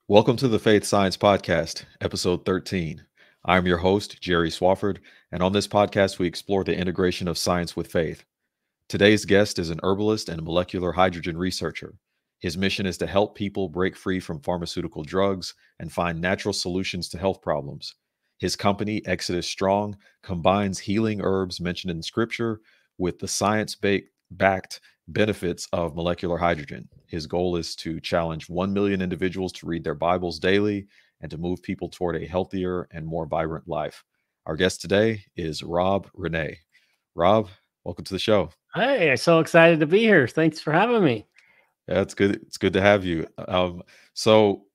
Welcome to the Faith Science Podcast, episode 13. I'm your host, Jerry Swafford, and on this podcast, we explore the integration of science with faith. Today's guest is an herbalist and molecular hydrogen researcher. His mission is to help people break free from pharmaceutical drugs and find natural solutions to health problems. His company, Exodus Strong, combines healing herbs mentioned in Scripture with the science-backed benefits of molecular hydrogen. His goal is to challenge 1 million individuals to read their Bibles daily and to move people toward a healthier and more vibrant life. Our guest today is Rene. Rob, welcome to the show. Hey, I'm so excited to be here. Thanks for having me. Yeah, it's good. It's good to have you. So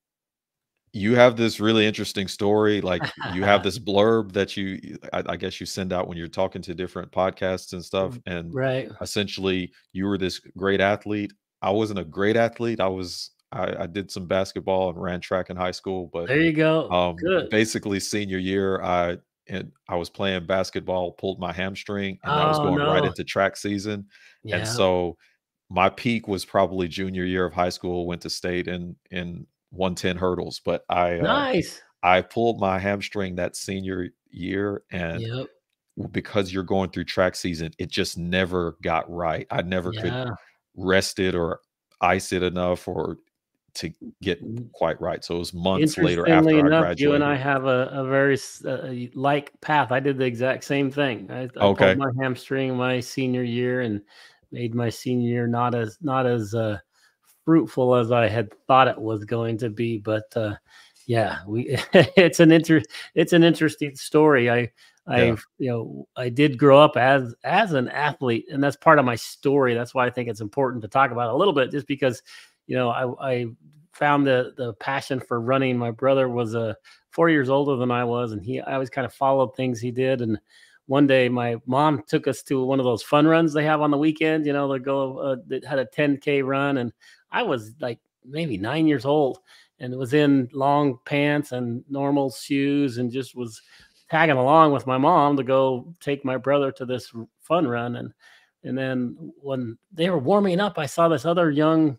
you have this really interesting story. Like you have this blurb that I guess you send out when you're talking to different podcasts and stuff. And Right. essentially, you were this great athlete. I wasn't a great athlete. I did some basketball and ran track in high school, but There you go. Good. basically senior year, I was playing basketball, pulled my hamstring, and that was Oh, going right no. into track season. And Yeah. so my peak was probably junior year of high school, went to state in 110 hurdles, but Nice. I pulled my hamstring that senior year, and Yep. because you're going through track season, it just never got right. I never could Yeah. rest it or ice it enough or to get quite right. So it was months later Interestingly after I enough, you and I graduated. have a very like path. I did the exact same thing. I pulled Okay. my hamstring my senior year and made my senior year not as fruitful as I had thought it was going to be. But yeah, we it's an interesting story. Yeah. I did grow up as an athlete, and that's part of my story. That's why I think it's important to talk about it a little bit, just because I found the passion for running. My brother was 4 years older than I was, and I always kind of followed things he did. And one day, my mom took us to one of those fun runs they have on the weekend. They go that had a 10K run, and I was like maybe 9 years old, and it was in long pants and normal shoes, and just was tagging along with my mom to go take my brother to this fun run. And then when they were warming up, I saw this other young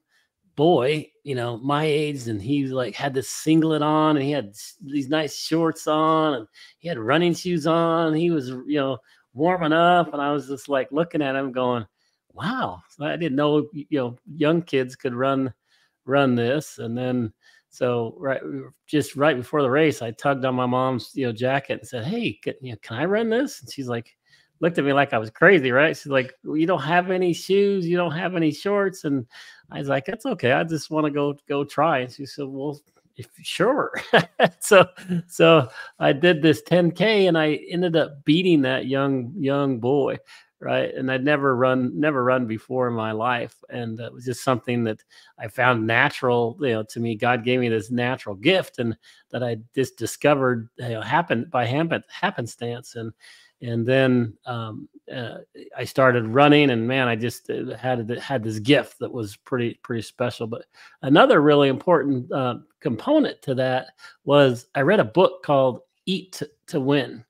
boy, my age, and he like had this singlet on, and he had these nice shorts on, and he had running shoes on, and he was, warming up, and I was just like looking at him going, wow. So I didn't know, young kids could run this. And then so just right before the race, I tugged on my mom's, jacket and said, hey, can I run this? And she's like, looked at me like I was crazy, right? She's like, well, you don't have any shoes, you don't have any shorts. And I was like, that's okay. I just want to go try. And she said, well, if sure. so I did this 10K, and I ended up beating that young boy. Right. And I'd never run before in my life. And it was just something that I found natural, to me. God gave me this natural gift, and that I just discovered, happened by happenstance. And then I started running, and man, I just had this gift that was pretty special. But another really important component to that was I read a book called Eat to Win.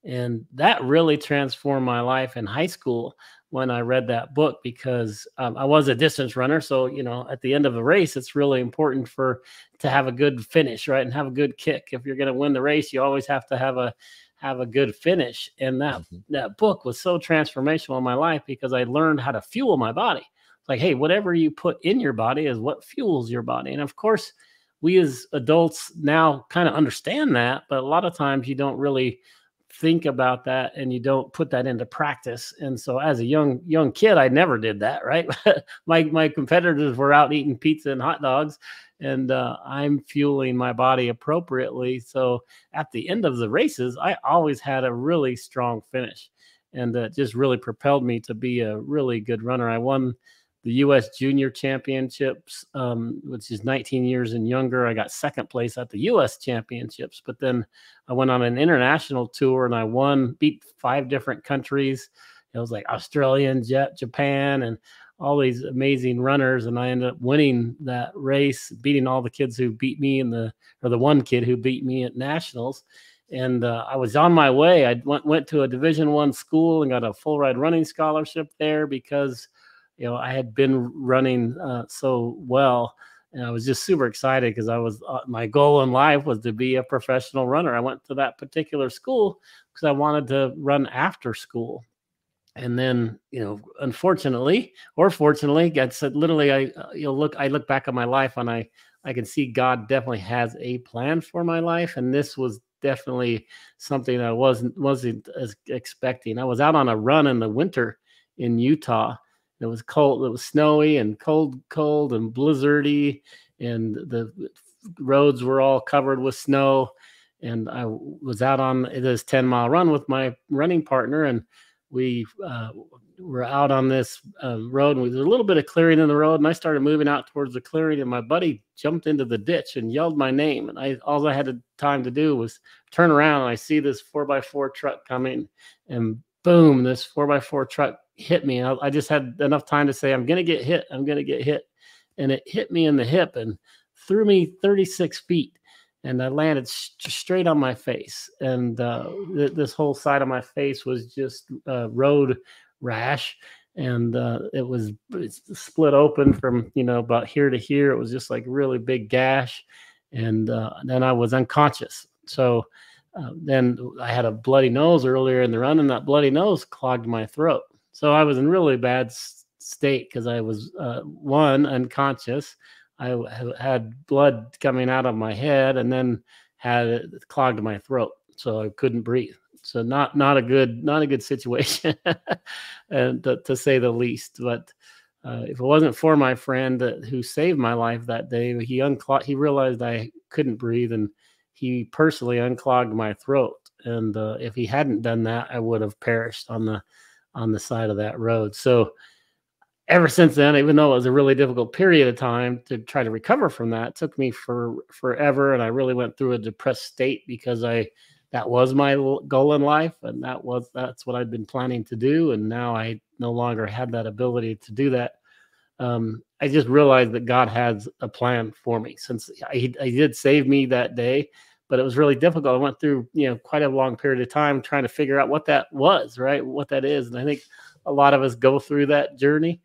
And that really transformed my life in high school when I read that book, because I was a distance runner. So, at the end of a race, it's really important to have a good finish, right? And have a good kick. If you're going to win the race, you always have to have a good finish. And that book was so transformational in my life, because I learned how to fuel my body. It's like, hey, whatever you put in your body is what fuels your body. And of course, we as adults now kind of understand that, but a lot of times you don't really think about that, and you don't put that into practice. And so as a young kid, I never did that, right? my competitors were out eating pizza and hot dogs, and I'm fueling my body appropriately. So at the end of the races, I always had a really strong finish, and just really propelled me to be a really good runner. I won the U.S. Junior Championships, which is 19 years and younger. I got second place at the U.S. Championships, but then I went on an international tour, and I beat 5 different countries. It was like Australia and Japan and all these amazing runners. And I ended up winning that race, beating all the kids who beat me or the one kid who beat me at nationals. And I was on my way. I went to a Division I school and got a full ride running scholarship there, because I had been running so well. And I was just super excited because I was my goal in life was to be a professional runner. I went to that particular school because I wanted to run after school. And then, unfortunately or fortunately, God said, literally, I look back on my life and I can see God definitely has a plan for my life. And this was definitely something I wasn't as expecting. I was out on a run in the winter in Utah. It was cold. It was snowy and cold and blizzardy, and the roads were all covered with snow. And I was out on this 10-mile run with my running partner, and we were out on this road, and there was a little bit of clearing in the road, and I started moving out towards the clearing, and my buddy jumped into the ditch and yelled my name, and all I had time to do was turn around, and I see this 4x4 truck coming, and boom, this 4x4 truck hit me. I just had enough time to say, I'm going to get hit. I'm going to get hit. And it hit me in the hip and threw me 36 feet. And I landed straight on my face. And this whole side of my face was just road rash. And it's split open from, about here to here. It was just like really big gash. And then I was unconscious. So then I had a bloody nose earlier in the run, and that bloody nose clogged my throat. So I was in really bad state because I was, one, unconscious. I had blood coming out of my head, and then had it clogged my throat, so I couldn't breathe. So not a good situation, and to say the least. But if it wasn't for my friend who saved my life that day, he realized I couldn't breathe, and he personally unclogged my throat. And if he hadn't done that, I would have perished on the side of that road. So ever since then, even though it was a really difficult period of time to try to recover from that, it took me forever. And I really went through a depressed state because that was my goal in life. And that's what I'd been planning to do. And now I no longer had that ability to do that. I just realized that God has a plan for me, since he did save me that day, but it was really difficult. I went through, quite a long period of time trying to figure out what that was, right? What that is. And I think a lot of us go through that journey.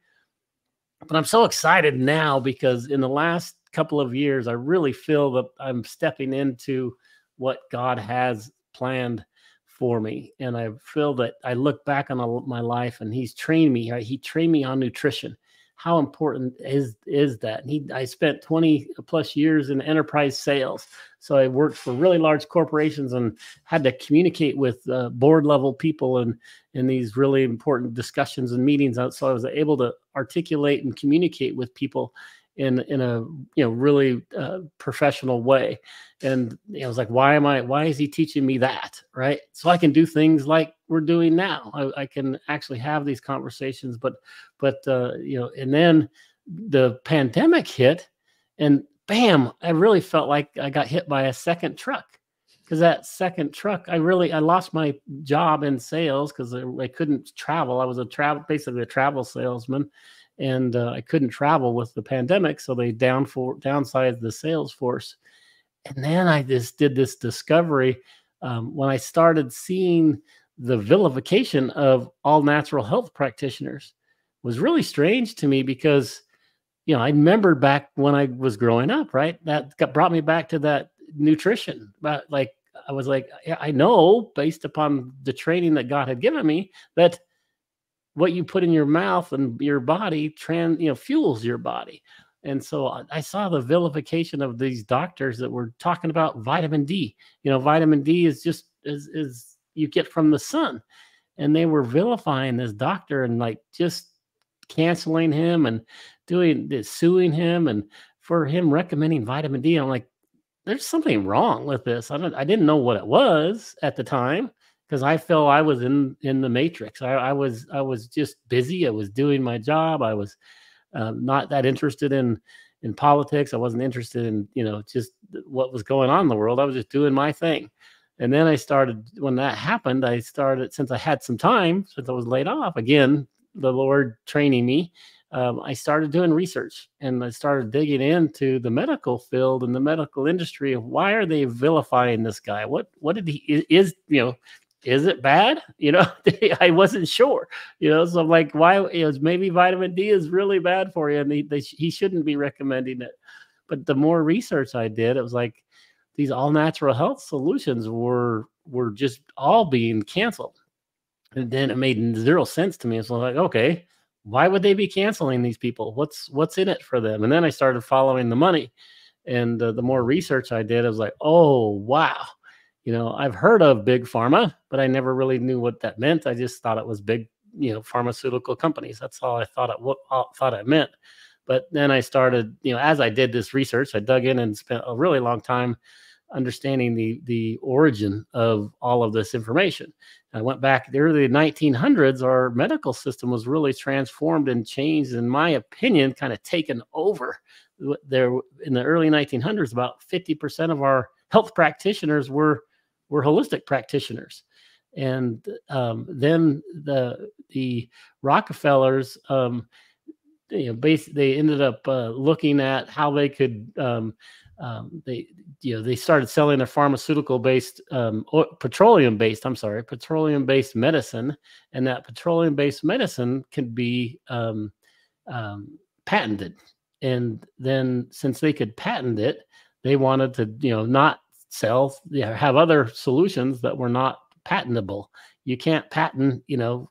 But I'm so excited now because in the last couple of years, I really feel that I'm stepping into what God has planned for me. And I feel that I look back on my life, and he's trained me. Right? He trained me on nutrition. How important is that? And I spent 20 plus years in enterprise sales. So I worked for really large corporations and had to communicate with board level people and in these really important discussions and meetings. So I was able to articulate and communicate with people in a really professional way. And I was like, why is he teaching me that? Right. So I can do things like we're doing now. I can actually have these conversations, but and then the pandemic hit, and bam, I really felt like I got hit by a second truck. Because that second truck, I lost my job in sales because I couldn't travel. I was basically a travel salesman, and I couldn't travel with the pandemic, so they downsized the sales force. And then I just did this discovery when I started seeing the vilification of all natural health practitioners. Was really strange to me because, I remember back when I was growing up, right? That brought me back to that nutrition. But I was like, I know based upon the training that God had given me that what you put in your mouth and your body fuels your body. And so I saw the vilification of these doctors that were talking about vitamin D. Vitamin D is just is you get from the sun, and they were vilifying this doctor and just canceling him and suing him and for him recommending vitamin D. I'm like, there's something wrong with this. I didn't know what it was at the time because I felt I was in the matrix. I was just busy. I was doing my job. I was not that interested in politics. I wasn't interested in just what was going on in the world. I was just doing my thing. And then when that happened, since I had some time, since I was laid off again, the Lord training me, I started doing research, and I started digging into the medical field and the medical industry of why are they vilifying this guy? What did he is it bad? I wasn't sure, so I'm like, why maybe vitamin D is really bad for you, and he shouldn't be recommending it. But the more research I did, it was like these all natural health solutions were just all being canceled. And then it made zero sense to me. So I was like, okay, why would they be canceling these people? What's in it for them? And then I started following the money. And the more research I did, I was like, oh, wow. I've heard of big pharma, but I never really knew what that meant. I just thought it was big, pharmaceutical companies. That's all I thought it meant. But then I started, as I did this research, I dug in and spent a really long time understanding the origin of all of this information. I went back to the early 1900s. Our medical system was really transformed and changed, in my opinion, kind of taken over. There in the early 1900s, about 50% of our health practitioners were holistic practitioners, and then the Rockefellers, they ended up looking at how they could. They started selling their petroleum-based medicine, and that petroleum-based medicine can be patented. And then, since they could patent it, they wanted to, not have other solutions that were not patentable. You can't patent,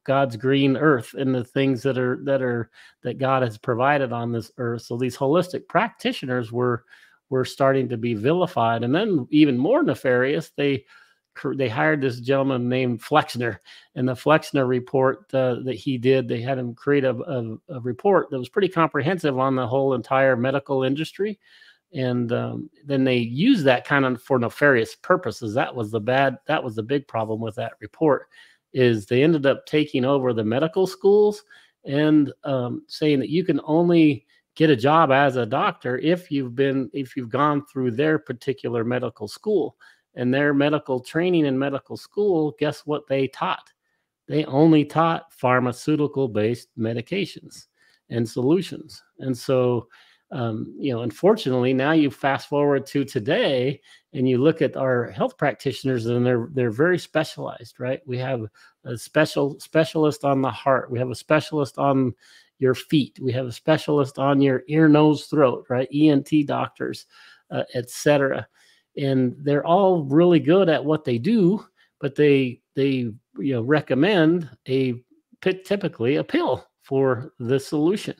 God's green earth and the things that God has provided on this earth. So these holistic practitioners were starting to be vilified. And then, even more nefarious, they hired this gentleman named Flexner, and the Flexner report that he did, they had him create a report that was pretty comprehensive on the whole entire medical industry. And then they used that kind of for nefarious purposes. That was the big problem with that report, is they ended up taking over the medical schools and saying that you can only get a job as a doctor if you've gone through their particular medical school. And their medical training in medical school, guess what they taught? They only taught pharmaceutical-based medications and solutions. And so, unfortunately, now you fast forward to today, and you look at our health practitioners, and they're very specialized, right? We have a specialist on the heart. We have a specialist on your feet. We have a specialist on your ear, nose, throat, right? ENT doctors, etc. And they're all really good at what they do, but they recommend typically a pill for the solution.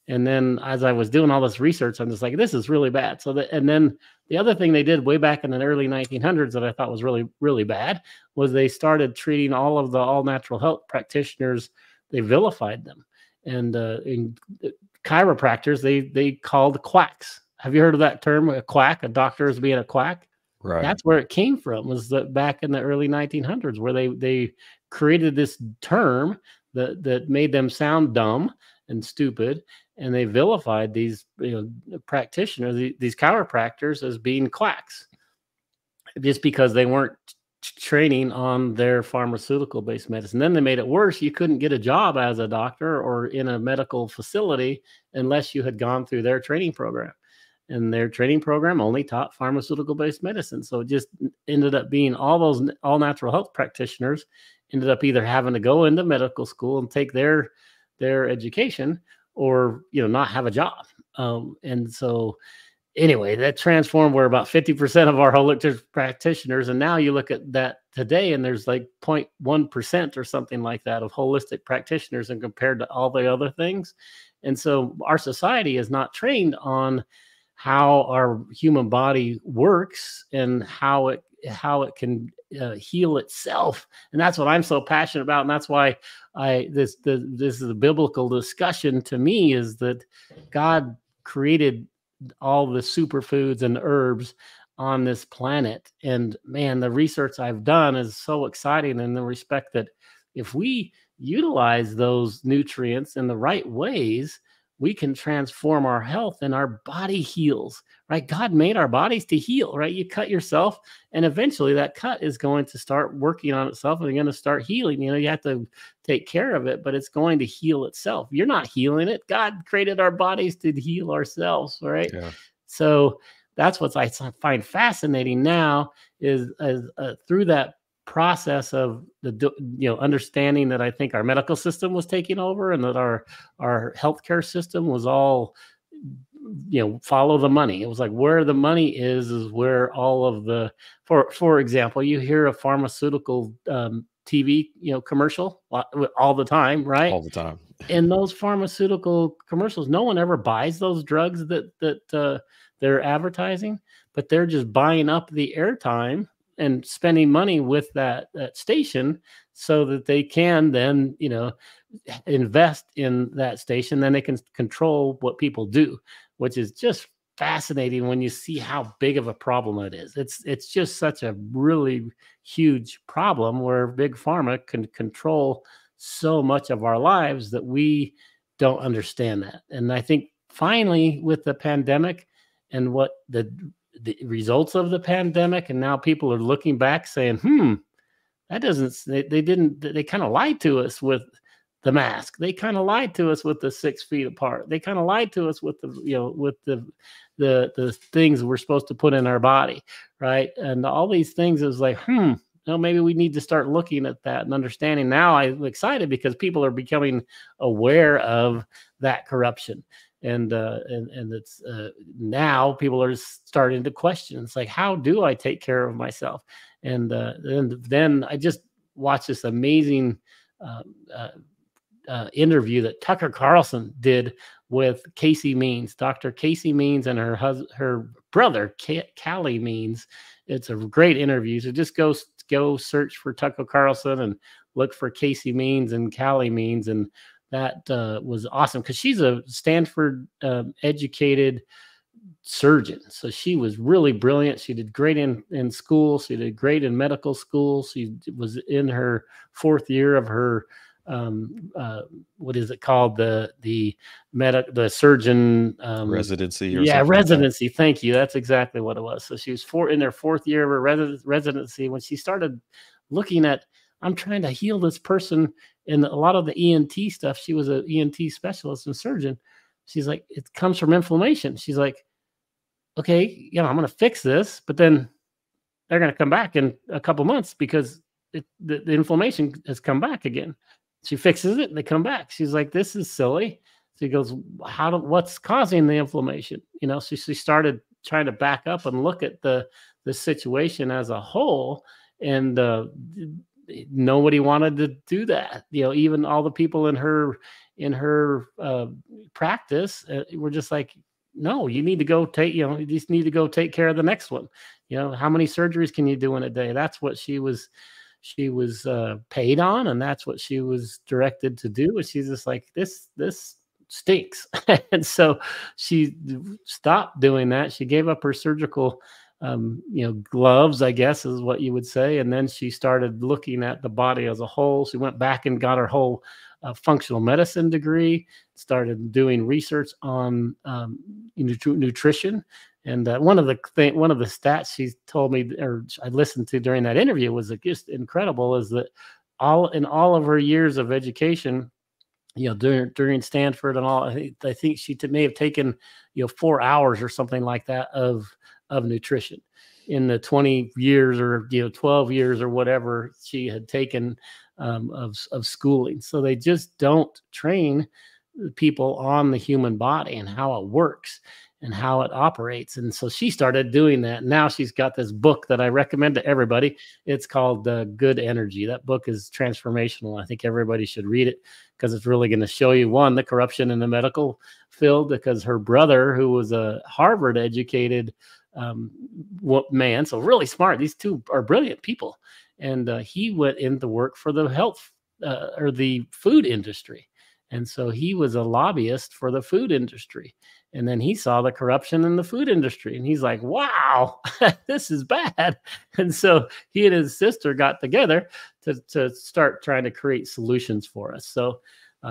And then, as I was doing all this research, I'm just like, this is really bad. And then the other thing they did way back in the early 1900s that I thought was really, really bad was they started treating all of the all natural health practitioners. They vilified them, and chiropractors they called quacks. Have you heard of that term, a quack? A doctor is being a quack. Right. That's where it came from, was that back in the early 1900s, where they created this term that made them sound dumb and stupid, and they vilified these practitioners, these chiropractors, as being quacks, just because they weren't training on their pharmaceutical-based medicine. Then they made it worse. You couldn't get a job as a doctor or in a medical facility unless you had gone through their training program. And their training program only taught pharmaceutical-based medicine. So it just ended up being all those all-natural health practitioners ended up either having to go into medical school and take their education, or not have a job. And so anyway, that transformed where about 50% of our holistic practitioners, and now you look at that today, and there's like 0.1% or something like that of holistic practitioners, and compared to all the other things. And so our society is not trained on how our human body works and how it can heal itself. And that's what I'm so passionate about. And that's why this is a biblical discussion to me, is that God created all the superfoods and herbs on this planet. And man, the research I've done is so exciting in the respect that if we utilize those nutrients in the right ways, we can transform our health, and our body heals, right? God made our bodies to heal, right? You cut yourself, and eventually that cut is going to start working on itself, and you're going to start healing. You have to take care of it, but it's going to heal itself. You're not healing it. God created our bodies to heal ourselves, right? Yeah. So that's what I find fascinating now, is through that process of the understanding that I think our medical system was taking over, and that our healthcare system was all follow the money. It was like where the money is where all of the, for example, you hear a pharmaceutical TV, commercial all the time, right? All the time. In those pharmaceutical commercials, no one ever buys those drugs that they're advertising, but they're just buying up the airtime and spending money with that station so that they can then invest in that station. Then they can control what people do, which is just fascinating when you see how big of a problem it is. It's just such a really huge problem where big pharma can control so much of our lives that we don't understand that. And I think finally with the pandemic and what the results of the pandemic, and now people are looking back saying, that doesn't, they kind of lied to us with the mask. They kind of lied to us with the 6 feet apart. They kind of lied to us with the things we're supposed to put in our body. Right. And all these things is like, maybe we need to start looking at that and understanding. Now I'm excited because people are becoming aware of that corruption. And it's now people are starting to question. It's like, how do I take care of myself? And then I just watched this amazing interview that Tucker Carlson did with Casey Means, Dr. Casey Means, and her brother Callie Means. It's a great interview. So just go search for Tucker Carlson and look for Casey Means and Callie Means, and that was awesome because she's a Stanford educated surgeon. So she was really brilliant. She did great in school. She did great in medical school. She was in her 4th year of her what is it called, the surgeon residency residency. Like, thank you. That's exactly what it was. So she was in her 4th year of her residency when she started looking at, I'm trying to heal this person, and a lot of the ENT stuff. She was an ENT specialist and surgeon. She's like, it comes from inflammation. She's like, okay, I'm going to fix this, but then they're going to come back in a couple months because the inflammation has come back again. She fixes it and they come back. She's like, this is silly. She goes, what's causing the inflammation? So she started trying to back up and look at the situation as a whole. And nobody wanted to do that. Even all the people in her practice were just like, no, you need to go you just need to go take care of the next one. How many surgeries can you do in a day? That's what she was paid on, and that's what she was directed to do. And she's just like, this stinks. And so she stopped doing that. She gave up her surgical gloves, I guess is what you would say. And then she started looking at the body as a whole. She went back and got her whole functional medicine degree, started doing research on nutrition. And one of the stats she told me, or I listened to during that interview, was just incredible, is that in all of her years of education, during Stanford and all, I think she may have taken 4 hours or something like that of nutrition in the 20 years or 12 years or whatever she had taken of schooling. So they just don't train people on the human body and how it works and how it operates. And so she started doing that. Now she's got this book that I recommend to everybody. It's called Good Energy. That book is transformational. I think everybody should read it because it's really going to show you, one, the corruption in the medical field, because her brother, who was a Harvard educated man, so really smart. These two are brilliant people. And he went into work for the health or the food industry. And so he was a lobbyist for the food industry. And then he saw the corruption in the food industry. And he's like, wow, this is bad. And so he and his sister got together to start trying to create solutions for us. So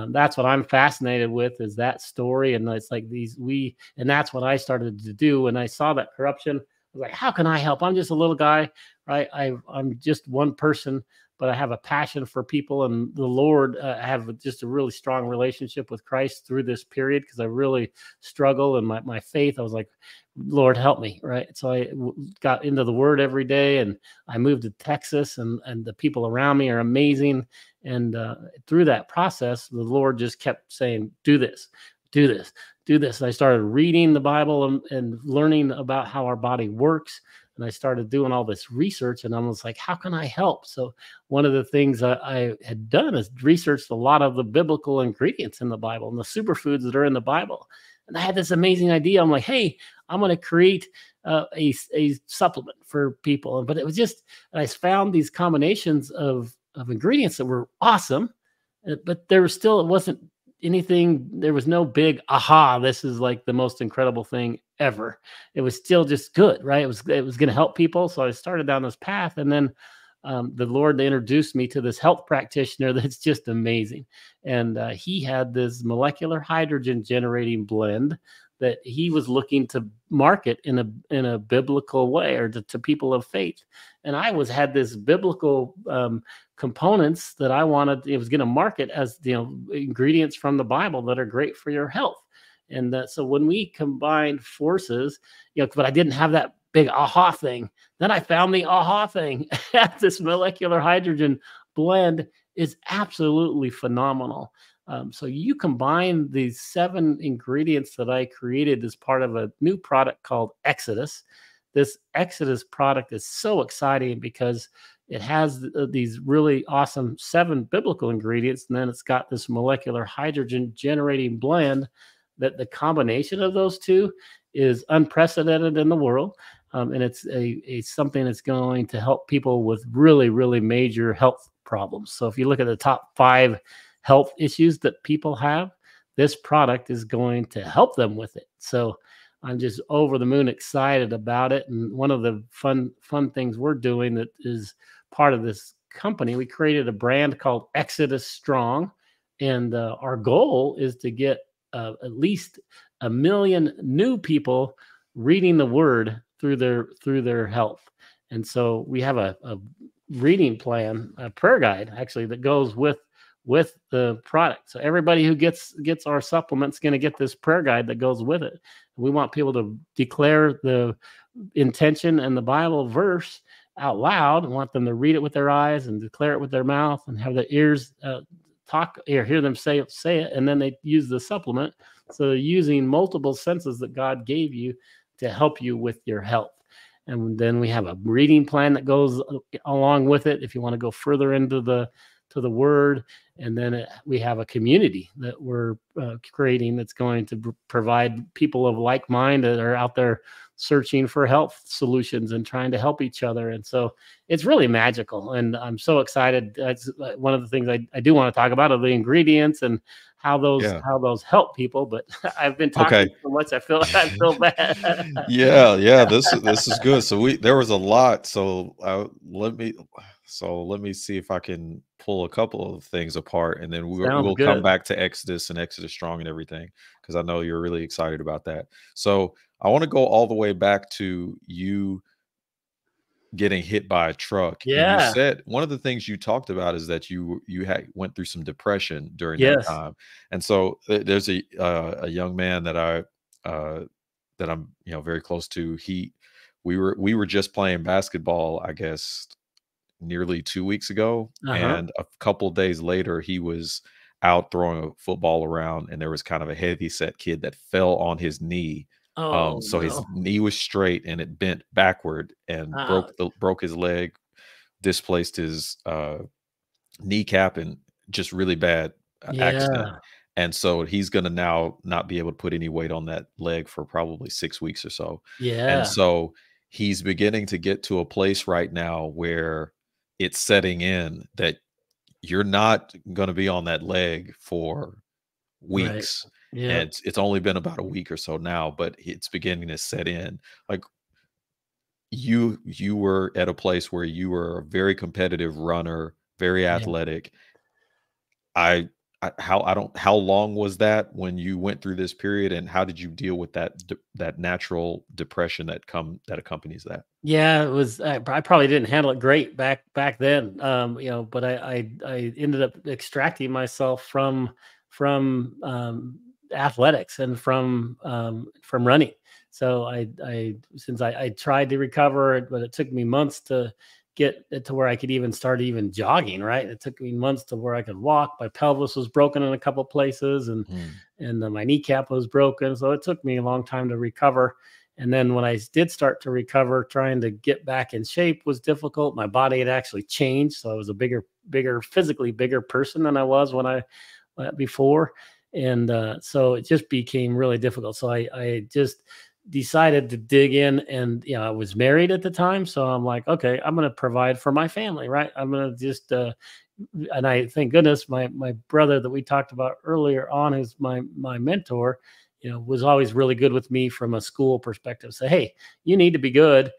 that's what I'm fascinated with, is that story. And it's like and that's what I started to do when I saw that corruption. I was like, how can I help? I'm just a little guy, right? I'm just one person, but I have a passion for people and the Lord. I have just a really strong relationship with Christ through this period, because I really struggle in my faith. I was like, Lord, help me, right? So I got into the Word every day, and I moved to Texas, and the people around me are amazing. And through that process, the Lord just kept saying, do this, do this. And I started reading the Bible and learning about how our body works. And I started doing all this research, and I was like, how can I help? So one of the things I had done is researched a lot of the biblical ingredients in the Bible and the superfoods that are in the Bible. And I had this amazing idea. I'm like, hey, I'm going to create a supplement for people. But it was just, I found these combinations of ingredients that were awesome, but there was still, it wasn't anything, there was no big aha, this is like the most incredible thing ever. It was still just good, right? It was going to help people. So I started down this path, and then the Lord introduced me to this health practitioner that's just amazing. And he had this molecular hydrogen generating blend that he was looking to market in a biblical way, or to people of faith. And I had this biblical components that I wanted. It was going to market as, ingredients from the Bible that are great for your health. And so when we combined forces, but I didn't have that big aha thing. Then I found the aha thing. This molecular hydrogen blend is absolutely phenomenal. So you combine these 7 ingredients that I created as part of a new product called Exodus. This Exodus product is so exciting because it has these really awesome 7 biblical ingredients, and then it's got this molecular hydrogen generating blend that the combination of those two is unprecedented in the world. And it's a something that's going to help people with really, really major health problems. So if you look at the top 5 health issues that people have, this product is going to help them with it. So I'm just over the moon excited about it. And one of the fun things we're doing that is part of this company, we created a brand called Exodus Strong. And our goal is to get at least 1 million new people reading the word through their health. And so we have a reading plan, a prayer guide actually, that goes with the product. So everybody who gets our supplements going to get this prayer guide that goes with it. We want people to declare the intention and the Bible verse out loud, and want them to read it with their eyes and declare it with their mouth, and have their ears talk or hear them say it, and then they use the supplement. So they're using multiple senses that God gave you to help you with your health. And then we have a reading plan that goes along with it if you want to go further into the word. And then we have a community that we're creating that's going to provide people of like mind that are out there searching for health solutions and trying to help each other. And so it's really magical. And I'm so excited. That's one of the things I do want to talk about, are the ingredients and how those help people. But I've been talking so much, I feel bad. Yeah. This is good. So there was a lot. So let me see if I can pull a couple of things apart, and then we'll come back to Exodus and Exodus Strong and everything, because I know you're really excited about that. So I want to go all the way back to you getting hit by a truck. And you said one of the things you talked about is that you went through some depression during that time. And so there's a young man that I'm very close to. We were just playing basketball, I guess, nearly 2 weeks ago, and a couple days later he was out throwing a football around, and there was kind of a heavy set kid that fell on his knee. So his knee was straight and it bent backward and broke his leg, displaced his kneecap, and just really bad accident. And so he's going to now not be able to put any weight on that leg for probably 6 weeks or so. And so he's beginning to get to a place right now where it's setting in that you're not going to be on that leg for weeks. And it's only been about a week or so now, but it's beginning to set in. Like, you were at a place where you were a very competitive runner, very athletic. How long was that when you went through this period, and how did you deal with that natural depression that accompanies that? Yeah, it was. I probably didn't handle it great back then, but I ended up extracting myself from athletics and from running. So since I tried to recover, but it took me months to get it to where I could even start even jogging, right? It took me months to where I could walk. My pelvis was broken in a couple places, and Mm. my kneecap was broken. So it took me a long time to recover. And then when I did start to recover, trying to get back in shape was difficult. My body had actually changed. So I was a physically bigger person than I was when I before. And so it just became really difficult. So I just decided to dig in, and I was married at the time, so I'm like, okay, I'm going to provide for my family, right? I'm going to just and I thank goodness my brother that we talked about earlier on, who's my mentor, was always really good with me from a school perspective. Say, hey, you need to be good.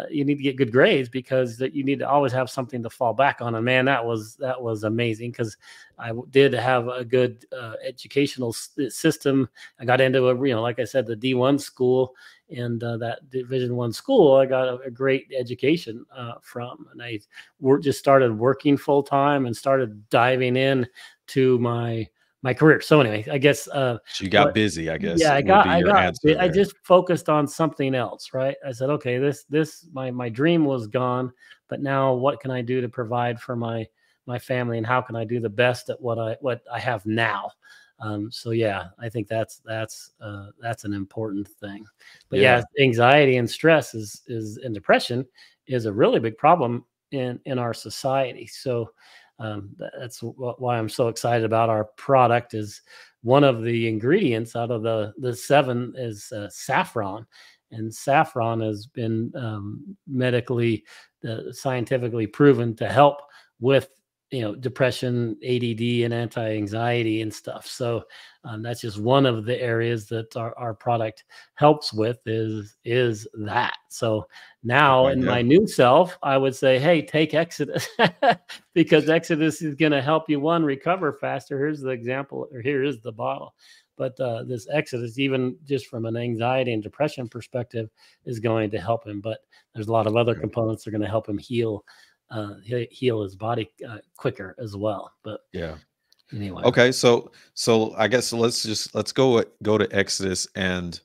You need to get good grades, because that you need to always have something to fall back on. And man, that was amazing, because I did have a good educational system. I got into like I said, the D1 school, and that Division I school, I got a great education from, and I just started working full time and started diving in to my career. So anyway, I guess So you got what busy, I guess, yeah, would be your answer I there. just focused on something else, right? I said, okay, my dream was gone, but now what can I do to provide for my family, and how can I do the best at what I have now? So yeah, I think that's an important thing. But yeah, Yeah. anxiety and stress and depression is a really big problem in our society. So that's why I'm so excited about our product. Is one of the ingredients out of the seven is saffron, and saffron has been medically, scientifically proven to help with depression, ADD, and anti-anxiety and stuff. So that's just one of the areas that our product helps with, is that. So now Okay. in Yeah. my new self, I would say, hey, take Exodus, because Exodus is going to help you, one, recover faster. Here's the example, or here is the bottle. But this Exodus, even just from an anxiety and depression perspective, is going to help him. But there's a lot of other Okay. components that are going to help him heal his body quicker as well. But Yeah. anyway, Okay. So I guess let's go to Exodus. And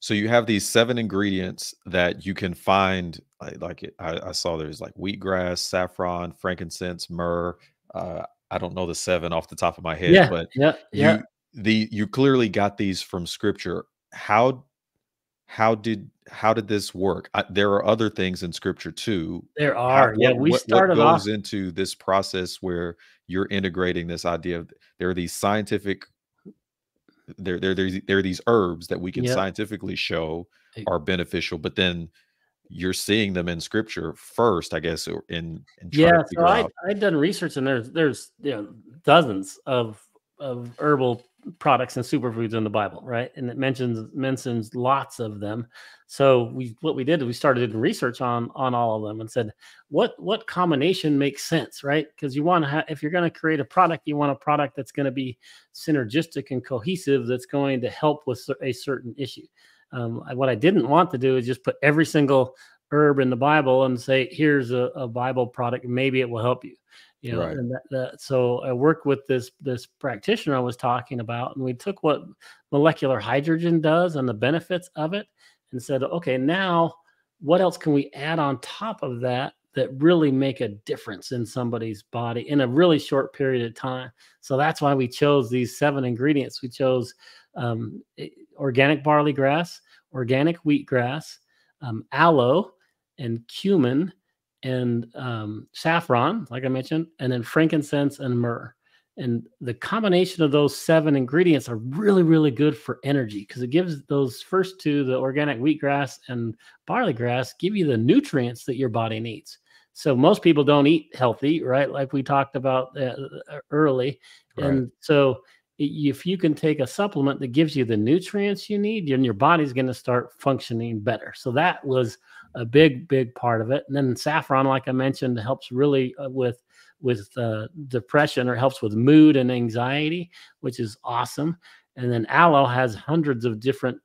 so you have these 7 ingredients that you can find, I saw there's like wheatgrass, saffron, frankincense, myrrh. I don't know the 7 off the top of my head, yeah, but yeah, yeah. you you clearly got these from scripture. How did this work? There are other things in scripture too. There How are. Yeah, we what started off. goes into this process where you're integrating this idea of there are these scientific there are these herbs that we can Yeah. scientifically show are beneficial, but then you're seeing them in scripture first, I guess, or in trying to Yeah, so figure out. I'd done research, and there's dozens of herbal products and superfoods in the Bible, right? And it mentions lots of them. So what we did is we started doing research on all of them, and said what combination makes sense, right? Because you want to have, if you're going to create a product, you want a product that's going to be synergistic and cohesive, that's going to help with a certain issue. What I didn't want to do is just put every single herb in the Bible and say, here's a Bible product, maybe it will help you. Right. And so I worked with this practitioner I was talking about, and we took what molecular hydrogen does and the benefits of it, and said, okay, now what else can we add on top of that really make a difference in somebody's body in a really short period of time? So that's why we chose these 7 ingredients. We chose organic barley grass, organic wheatgrass, aloe, and cumin, and saffron, like I mentioned, and then frankincense and myrrh. And the combination of those 7 ingredients are really, really good for energy, because it gives those first 2, the organic wheatgrass and barley grass, give you the nutrients that your body needs. So most people don't eat healthy, right? Like we talked about early. Right. And so if you can take a supplement that gives you the nutrients you need, then your body's going to start functioning better. So that was a big part of it. And then saffron, like I mentioned, helps really with depression, or helps with mood and anxiety, which is awesome. And then aloe has hundreds of different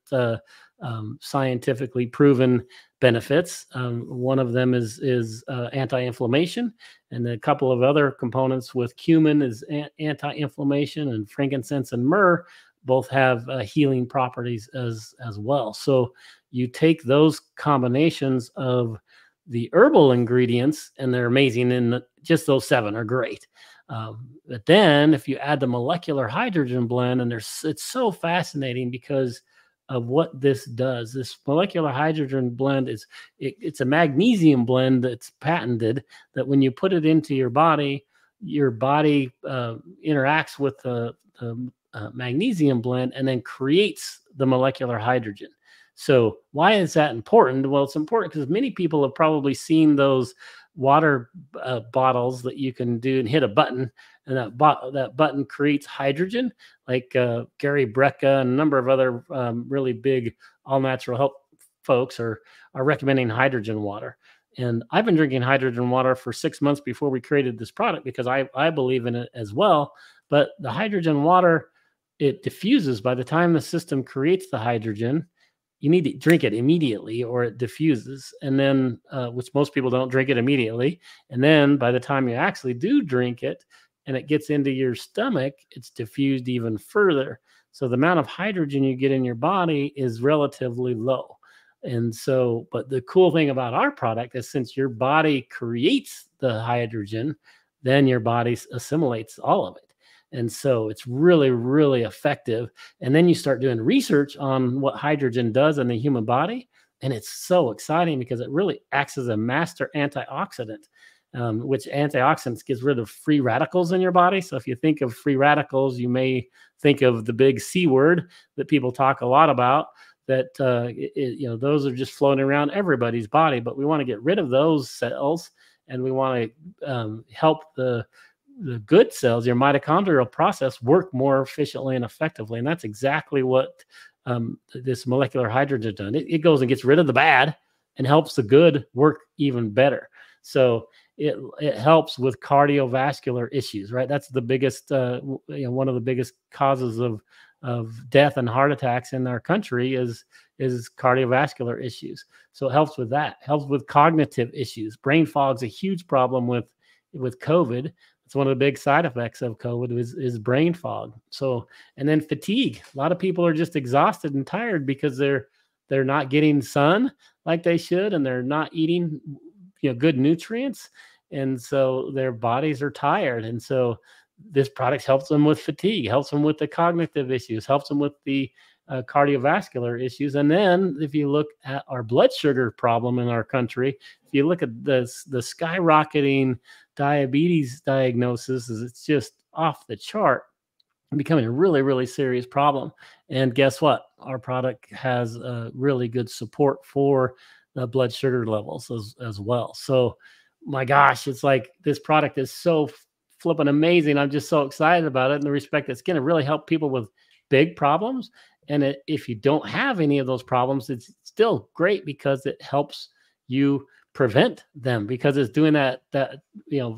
scientifically proven benefits. One of them is anti-inflammation, and a couple of other components with cumin is anti-inflammation, and frankincense and myrrh both have healing properties as well. So you take those combinations of the herbal ingredients, and they're amazing. And just those 7 are great. But then if you add the molecular hydrogen blend, and it's so fascinating because of what this does. This molecular hydrogen blend it's a magnesium blend that's patented, that when you put it into your body interacts with the magnesium blend and then creates the molecular hydrogen. So why is that important? Well, it's important because many people have probably seen those water bottles that you can do and hit a button, and that button creates hydrogen, like Gary Brecka and a number of other really big all natural health folks are recommending hydrogen water. And I've been drinking hydrogen water for 6 months before we created this product because I believe in it as well. But the hydrogen water, it diffuses. By the time the system creates the hydrogen, you need to drink it immediately or it diffuses. And then, which most people don't drink it immediately. And then by the time you actually do drink it and it gets into your stomach, it's diffused even further. So the amount of hydrogen you get in your body is relatively low. And so, but the cool thing about our product is since your body creates the hydrogen, then your body assimilates all of it. And so it's really, really effective. And then you start doing research on what hydrogen does in the human body. And it's so exciting because it really acts as a master antioxidant, which antioxidants gets rid of free radicals in your body. So if you think of free radicals, you may think of the big C word that people talk a lot about, that those are just floating around everybody's body. But we want to get rid of those cells, and we want to help the good cells, your mitochondrial process, work more efficiently and effectively. And that's exactly what this molecular hydrogen does. It goes and gets rid of the bad and helps the good work even better. So it helps with cardiovascular issues, right? That's the biggest, one of the biggest causes of death and heart attacks in our country is cardiovascular issues. So it helps with that. Helps with cognitive issues. Brain fog is a huge problem with COVID. It's one of the big side effects of COVID is brain fog. So, and then fatigue. A lot of people are just exhausted and tired because they're not getting sun like they should, and they're not eating, good nutrients. And so their bodies are tired. And so this product helps them with fatigue, helps them with the cognitive issues, helps them with the cardiovascular issues. And then if you look at our blood sugar problem in our country, if you look at the skyrocketing diabetes diagnosis, it's just off the chart, becoming a really, really serious problem. And guess what? Our product has really good support for the blood sugar levels as well. So my gosh, it's like this product is so flipping amazing. I'm just so excited about it in the respect it's going to really help people with big problems. And if you don't have any of those problems, it's still great because it helps you prevent them, because it's doing that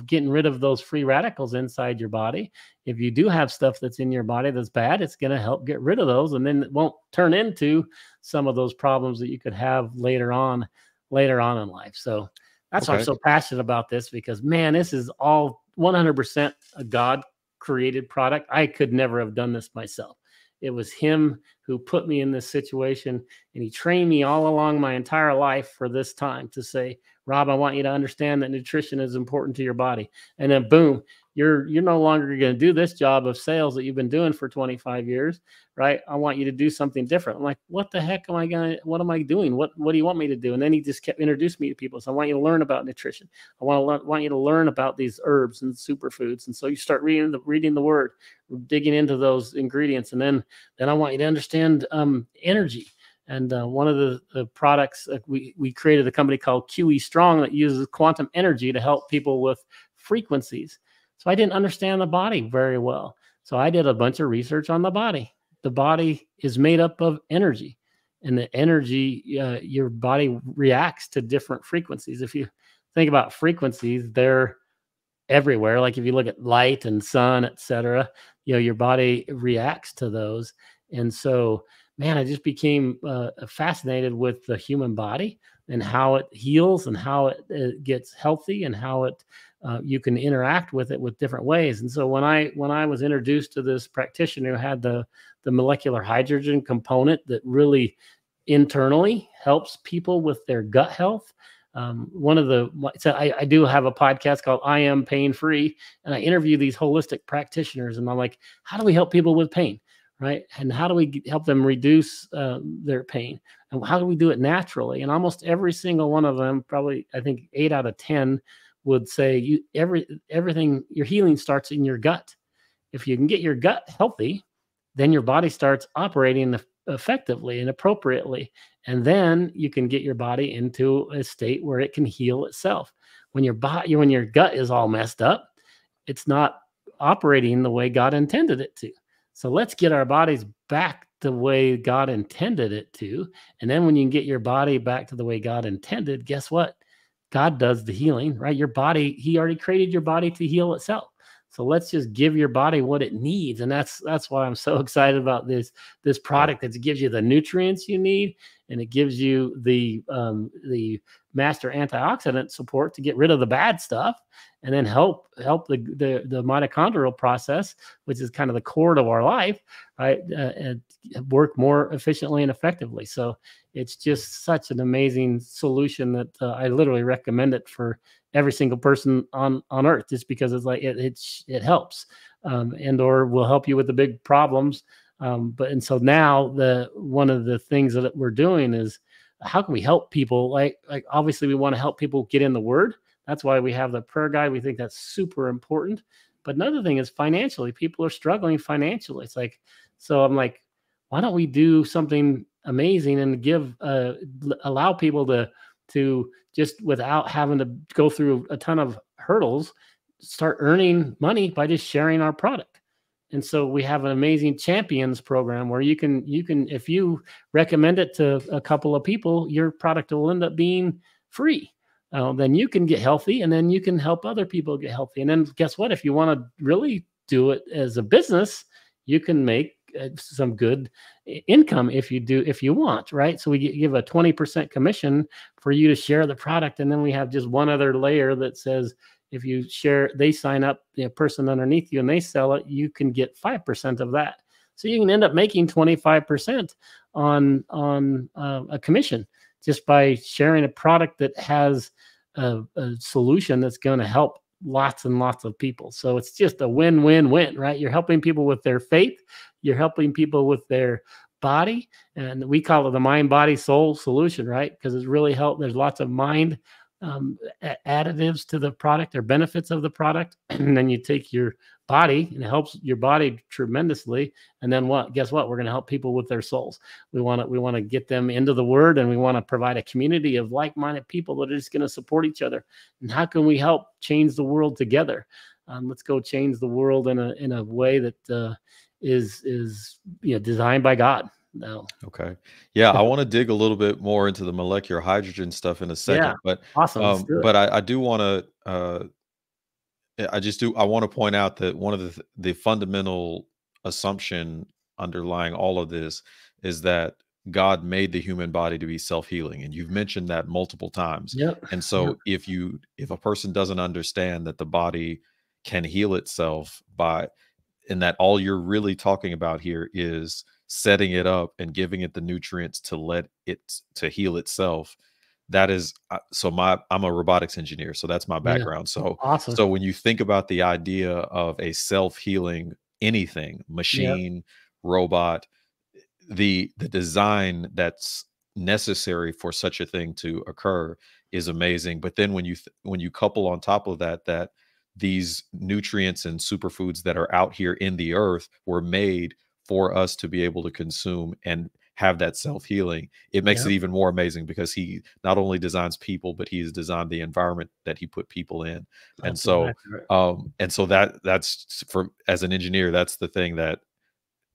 getting rid of those free radicals inside your body. If you do have stuff that's in your body that's bad, it's going to help get rid of those, and then it won't turn into some of those problems that you could have later on in life. So that's why I'm so passionate about this, because man, this is all 100% a God created product. I could never have done this myself. It was him who put me in this situation, and he trained me all along my entire life for this time to say, Rob, I want you to understand that nutrition is important to your body. And then boom, you're no longer going to do this job of sales that you've been doing for 25 years, right? I want you to do something different. I'm like, what the heck what am I doing? What do you want me to do? And then he just kept introducing me to people. So I want you to learn about nutrition. I want you to learn about these herbs and superfoods. And so you start reading the word, digging into those ingredients. And then I want you to understand energy. And one of the products, we created a company called QE Strong that uses quantum energy to help people with frequencies. So I didn't understand the body very well. So I did a bunch of research on the body. The body is made up of energy, and the energy, your body reacts to different frequencies. If you think about frequencies, they're everywhere. Like if you look at light and sun, etc., your body reacts to those. And so, man, I just became fascinated with the human body and how it heals and how it gets healthy and how you can interact with it with different ways. And so when I was introduced to this practitioner who had the molecular hydrogen component that really internally helps people with their gut health, One of the so I do have a podcast called I Am Pain Free, and I interview these holistic practitioners, and I'm like, how do we help people with pain, right? And how do we help them reduce their pain? And how do we do it naturally? And almost every single one of them, probably I think 8 out of 10, would say everything, your healing starts in your gut. If you can get your gut healthy, then your body starts operating effectively and appropriately. And then you can get your body into a state where it can heal itself. When when your gut is all messed up, it's not operating the way God intended it to. So let's get our bodies back the way God intended it to. And then when you can get your body back to the way God intended, guess what? God does the healing, right? Your body, He already created your body to heal itself. So let's just give your body what it needs. And that's why I'm so excited about this product, that gives you the nutrients you need, and it gives you the master antioxidant support to get rid of the bad stuff, and then help the mitochondrial process, which is kind of the core of our life, right? Work more efficiently and effectively. So it's just such an amazing solution that I literally recommend it for every single person on earth, just because it's like it helps, and or will help you with the big problems. And so now one of the things that we're doing is, how can we help people? Like obviously we want to help people get in the Word. That's why we have the prayer guide. We think that's super important. But another thing is financially, people are struggling financially. It's like, so I'm like, why don't we do something amazing and allow people to just, without having to go through a ton of hurdles, start earning money by just sharing our product. And so we have an amazing champions program where you can, if you recommend it to a couple of people, your product will end up being free. Then you can get healthy, and then you can help other people get healthy. And then guess what? If you want to really do it as a business, you can make some good income if you want, right? So we give a 20% commission for you to share the product. And then we have just one other layer that says, if you share, they sign up, the person underneath you, and they sell it, you can get 5% of that. So you can end up making 25% on a commission just by sharing a product that has a solution that's going to help lots and lots of people. So it's just a win-win-win, right? You're helping people with their faith. You're helping people with their body. And we call it the mind, body, soul solution, right? Because it's really helped. There's lots of mind additives to the product, or benefits of the product. And then you take your body, and it helps your body tremendously. And then guess what? We're going to help people with their souls. We want to get them into the Word, and we want to provide a community of like-minded people that are just going to support each other. And how can we help change the world together? Let's go change the world in a way that is designed by God. No. Okay. Yeah, I want to dig a little bit more into the molecular hydrogen stuff in a second, Yeah. Awesome. Let's do it. but I do want to I want to point out that one of the fundamental assumption underlying all of this is that God made the human body to be self-healing, and you've mentioned that multiple times. Yep. And so if a person doesn't understand that the body can heal itself and that all you're really talking about here is setting it up and giving it the nutrients to let it to heal itself. That is I'm a robotics engineer, so that's my background. Yeah. So awesome. So when you think about the idea of a self-healing anything, machine, robot, the design that's necessary for such a thing to occur is amazing. But then when you couple on top of that these nutrients and superfoods that are out here in the earth were made for us to be able to consume and have that self-healing, it makes it even more amazing, because he not only designs people, but he's designed the environment that he put people in. And so that's for, as an engineer, that's the thing, that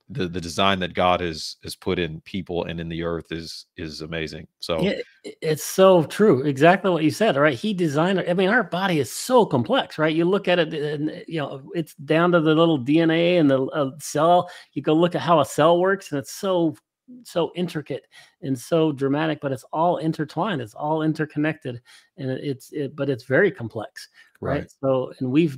the design that God has put in people and in the earth is amazing. So it's so true. Exactly what you said. All right. He designed it. I mean, our body is so complex, right? You look at it and, it's down to the little DNA and the cell. You go look at how a cell works, and it's so so intricate and so dramatic, but it's all intertwined. It's all interconnected, and but it's very complex, right? Right. So, and we've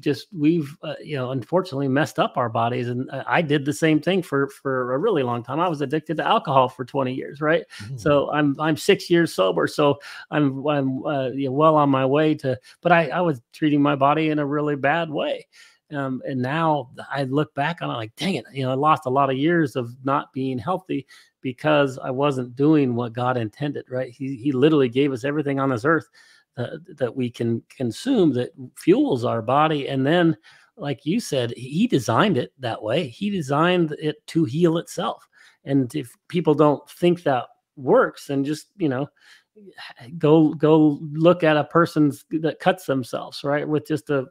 unfortunately messed up our bodies, and I did the same thing for a really long time. I was addicted to alcohol for 20 years, right? Mm. So I'm 6 years sober, so I'm well on my way to, but I was treating my body in a really bad way. And now I look back on it like, dang it, I lost a lot of years of not being healthy because I wasn't doing what God intended, right? He literally gave us everything on this earth that we can consume that fuels our body. And then, like you said, he designed it that way. He designed it to heal itself. And if people don't think that works, then just, go look at a person that cuts themselves, right, with just a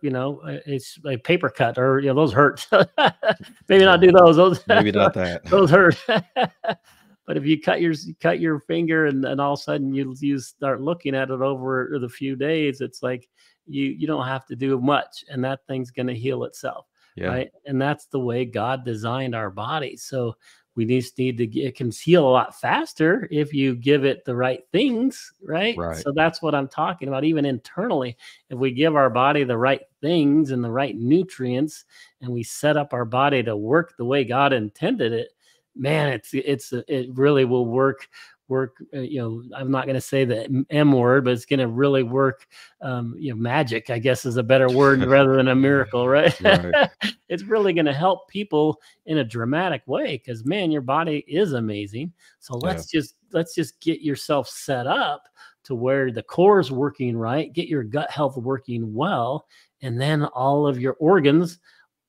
paper cut, or those hurt. Maybe not Yeah. do those Maybe not that. those hurt. But if you cut your finger, and all of a sudden you start looking at it over the few days, it's like you don't have to do much, and that thing's going to heal itself, Yeah. right? And that's the way God designed our bodies. So we just need to it can heal a lot faster if you give it the right things, right? Right. So that's what I'm talking about. Even internally, if we give our body the right things and the right nutrients, and we set up our body to work the way God intended it, man, it really will work. I'm not going to say the M word, but it's going to really work. Magic, I guess, is a better word rather than a miracle, right? Right. It's really going to help people in a dramatic way, because man, your body is amazing. So Yeah. let's just get yourself set up to where the core is working right, get your gut health working well, and then all of your organs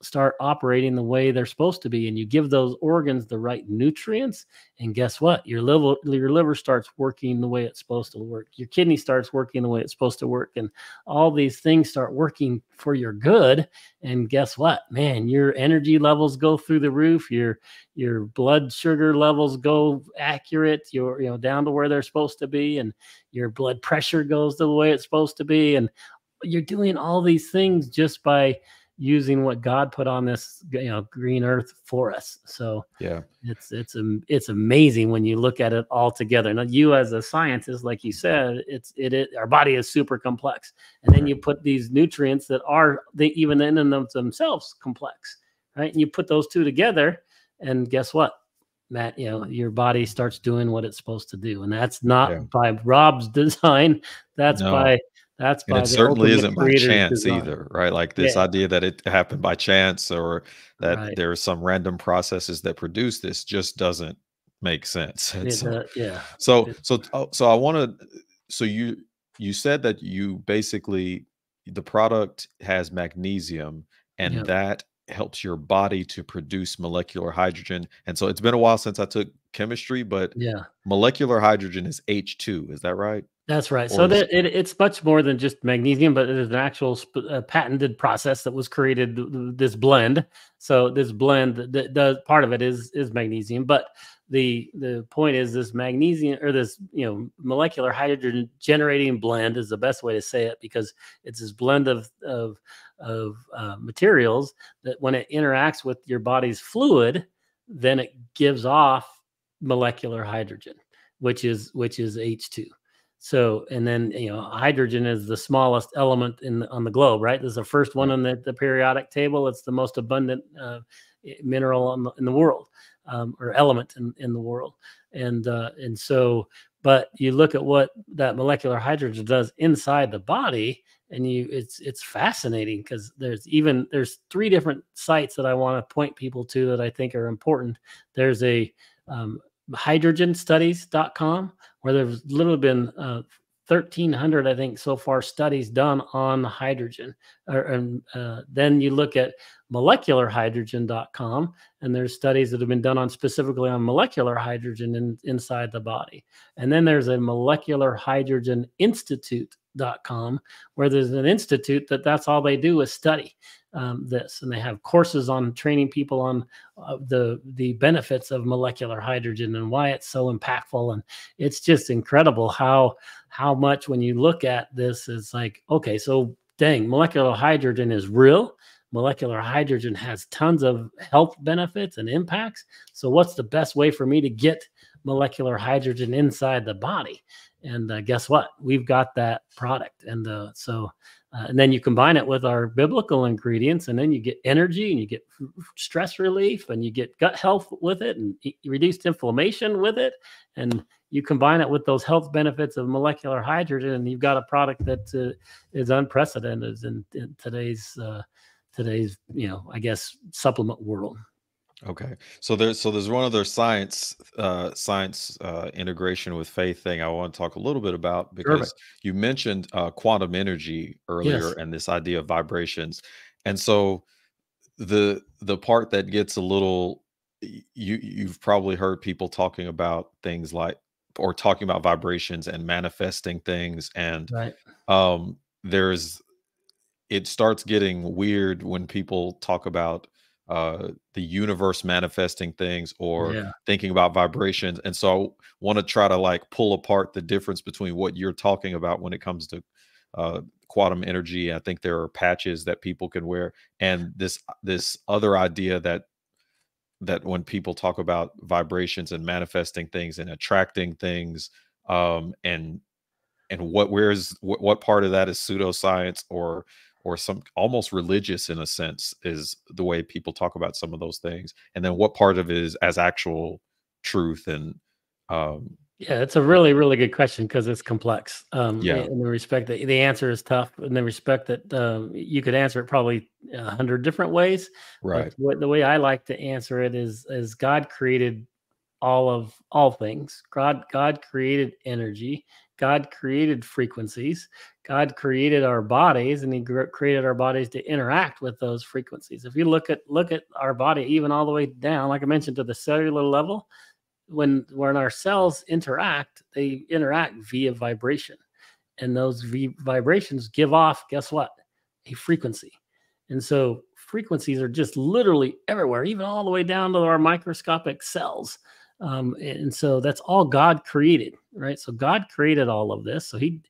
start operating the way they're supposed to be. And you give those organs the right nutrients, and guess what? Your liver starts working the way it's supposed to work. Your kidney starts working the way it's supposed to work, and all these things start working for your good. And guess what, man? Your energy levels go through the roof. Your blood sugar levels go accurate. You're down to where they're supposed to be, and your blood pressure goes the way it's supposed to be. And you're doing all these things just by using what God put on this green earth for us. So Yeah. it's amazing when you look at it all together. Now, you as a scientist, like you said, our body is super complex, and then you put these nutrients that are even in themselves complex, right? And you put those two together, and guess what, Matt? Your body starts doing what it's supposed to do, and that's Yeah. not by Rob's design. That's No. by And it the certainly ultimate isn't by creator's chance design. either, right? Like this Yeah, idea that it happened by chance, or that right. there are some random processes that produce this, just doesn't make sense. And Yeah. so I want to, so you said that you basically, the product has magnesium, and Yeah. that helps your body to produce molecular hydrogen. And so it's been a while since I took chemistry, but Yeah. molecular hydrogen is H2, is that right? That's right. So Or is it's much more than just magnesium, but it is an actual patented process that was created. This blend. So this blend that does part of it is magnesium, but the point is this magnesium, or this molecular hydrogen generating blend, is the best way to say it, because it's this blend of materials that when it interacts with your body's fluid, then it gives off molecular hydrogen, which is H2. So, and then hydrogen is the smallest element on the globe, right? This is the first one right. on the periodic table. It's the most abundant mineral in the world, or element in the world, and so. But you look at what that molecular hydrogen does inside the body, and it's fascinating, because there's three different sites that I want to point people to that I think are important. There's a hydrogenstudies.com, where there's literally been 1,300, I think, so far studies done on hydrogen. Then you look at molecularhydrogen.com, and there's studies that have been done specifically on molecular hydrogen inside the body. And then there's a molecular hydrogen institute.com, where there's an institute that's all they do is study this, and they have courses on training people on the benefits of molecular hydrogen and why it's so impactful. And it's just incredible how much, when you look at this, it's like, okay, so dang, molecular hydrogen is real. Molecular hydrogen has tons of health benefits and impacts. So what's the best way for me to get molecular hydrogen inside the body. And guess what? We've got that product. And and then you combine it with our biblical ingredients, and then you get energy, and you get stress relief, and you get gut health with it, and reduced inflammation with it. And you combine it with those health benefits of molecular hydrogen, and you've got a product that is unprecedented in today's, I guess, supplement world. Okay. So there's one other science integration with faith thing I want to talk a little bit about, because Perfect. you mentioned quantum energy earlier Yes. and this idea of vibrations. And so the part that gets a little, you've probably heard people talking about things like, or talking about vibrations and manifesting things, and Right. there's, it starts getting weird when people talk about the universe manifesting things, or Yeah. thinking about vibrations. And so I want to try to like pull apart the difference between what you're talking about when it comes to quantum energy. I think there are patches that people can wear, and this other idea that when people talk about vibrations and manifesting things and attracting things, and what part of that is pseudoscience, or some almost religious in a sense, is the way people talk about some of those things, and then what part of it is as actual truth. And um Yeah, it's a y- really, really good question because it's complex. yeah, In the respect that the answer is tough, in the respect that you could answer it probably 100 different ways. But right, the way I like to answer it is God created all things. God created energy. God created frequencies. God created our bodies, and He created our bodies to interact with those frequencies. If you look at our body, even all the way down, like I mentioned, to the cellular level, when our cells interact, they interact via vibration, and those vibrations give off, guess what, a frequency. And so frequencies are just literally everywhere, even all the way down to our microscopic cells. And so that's all God created, right? So God created all of this. So He,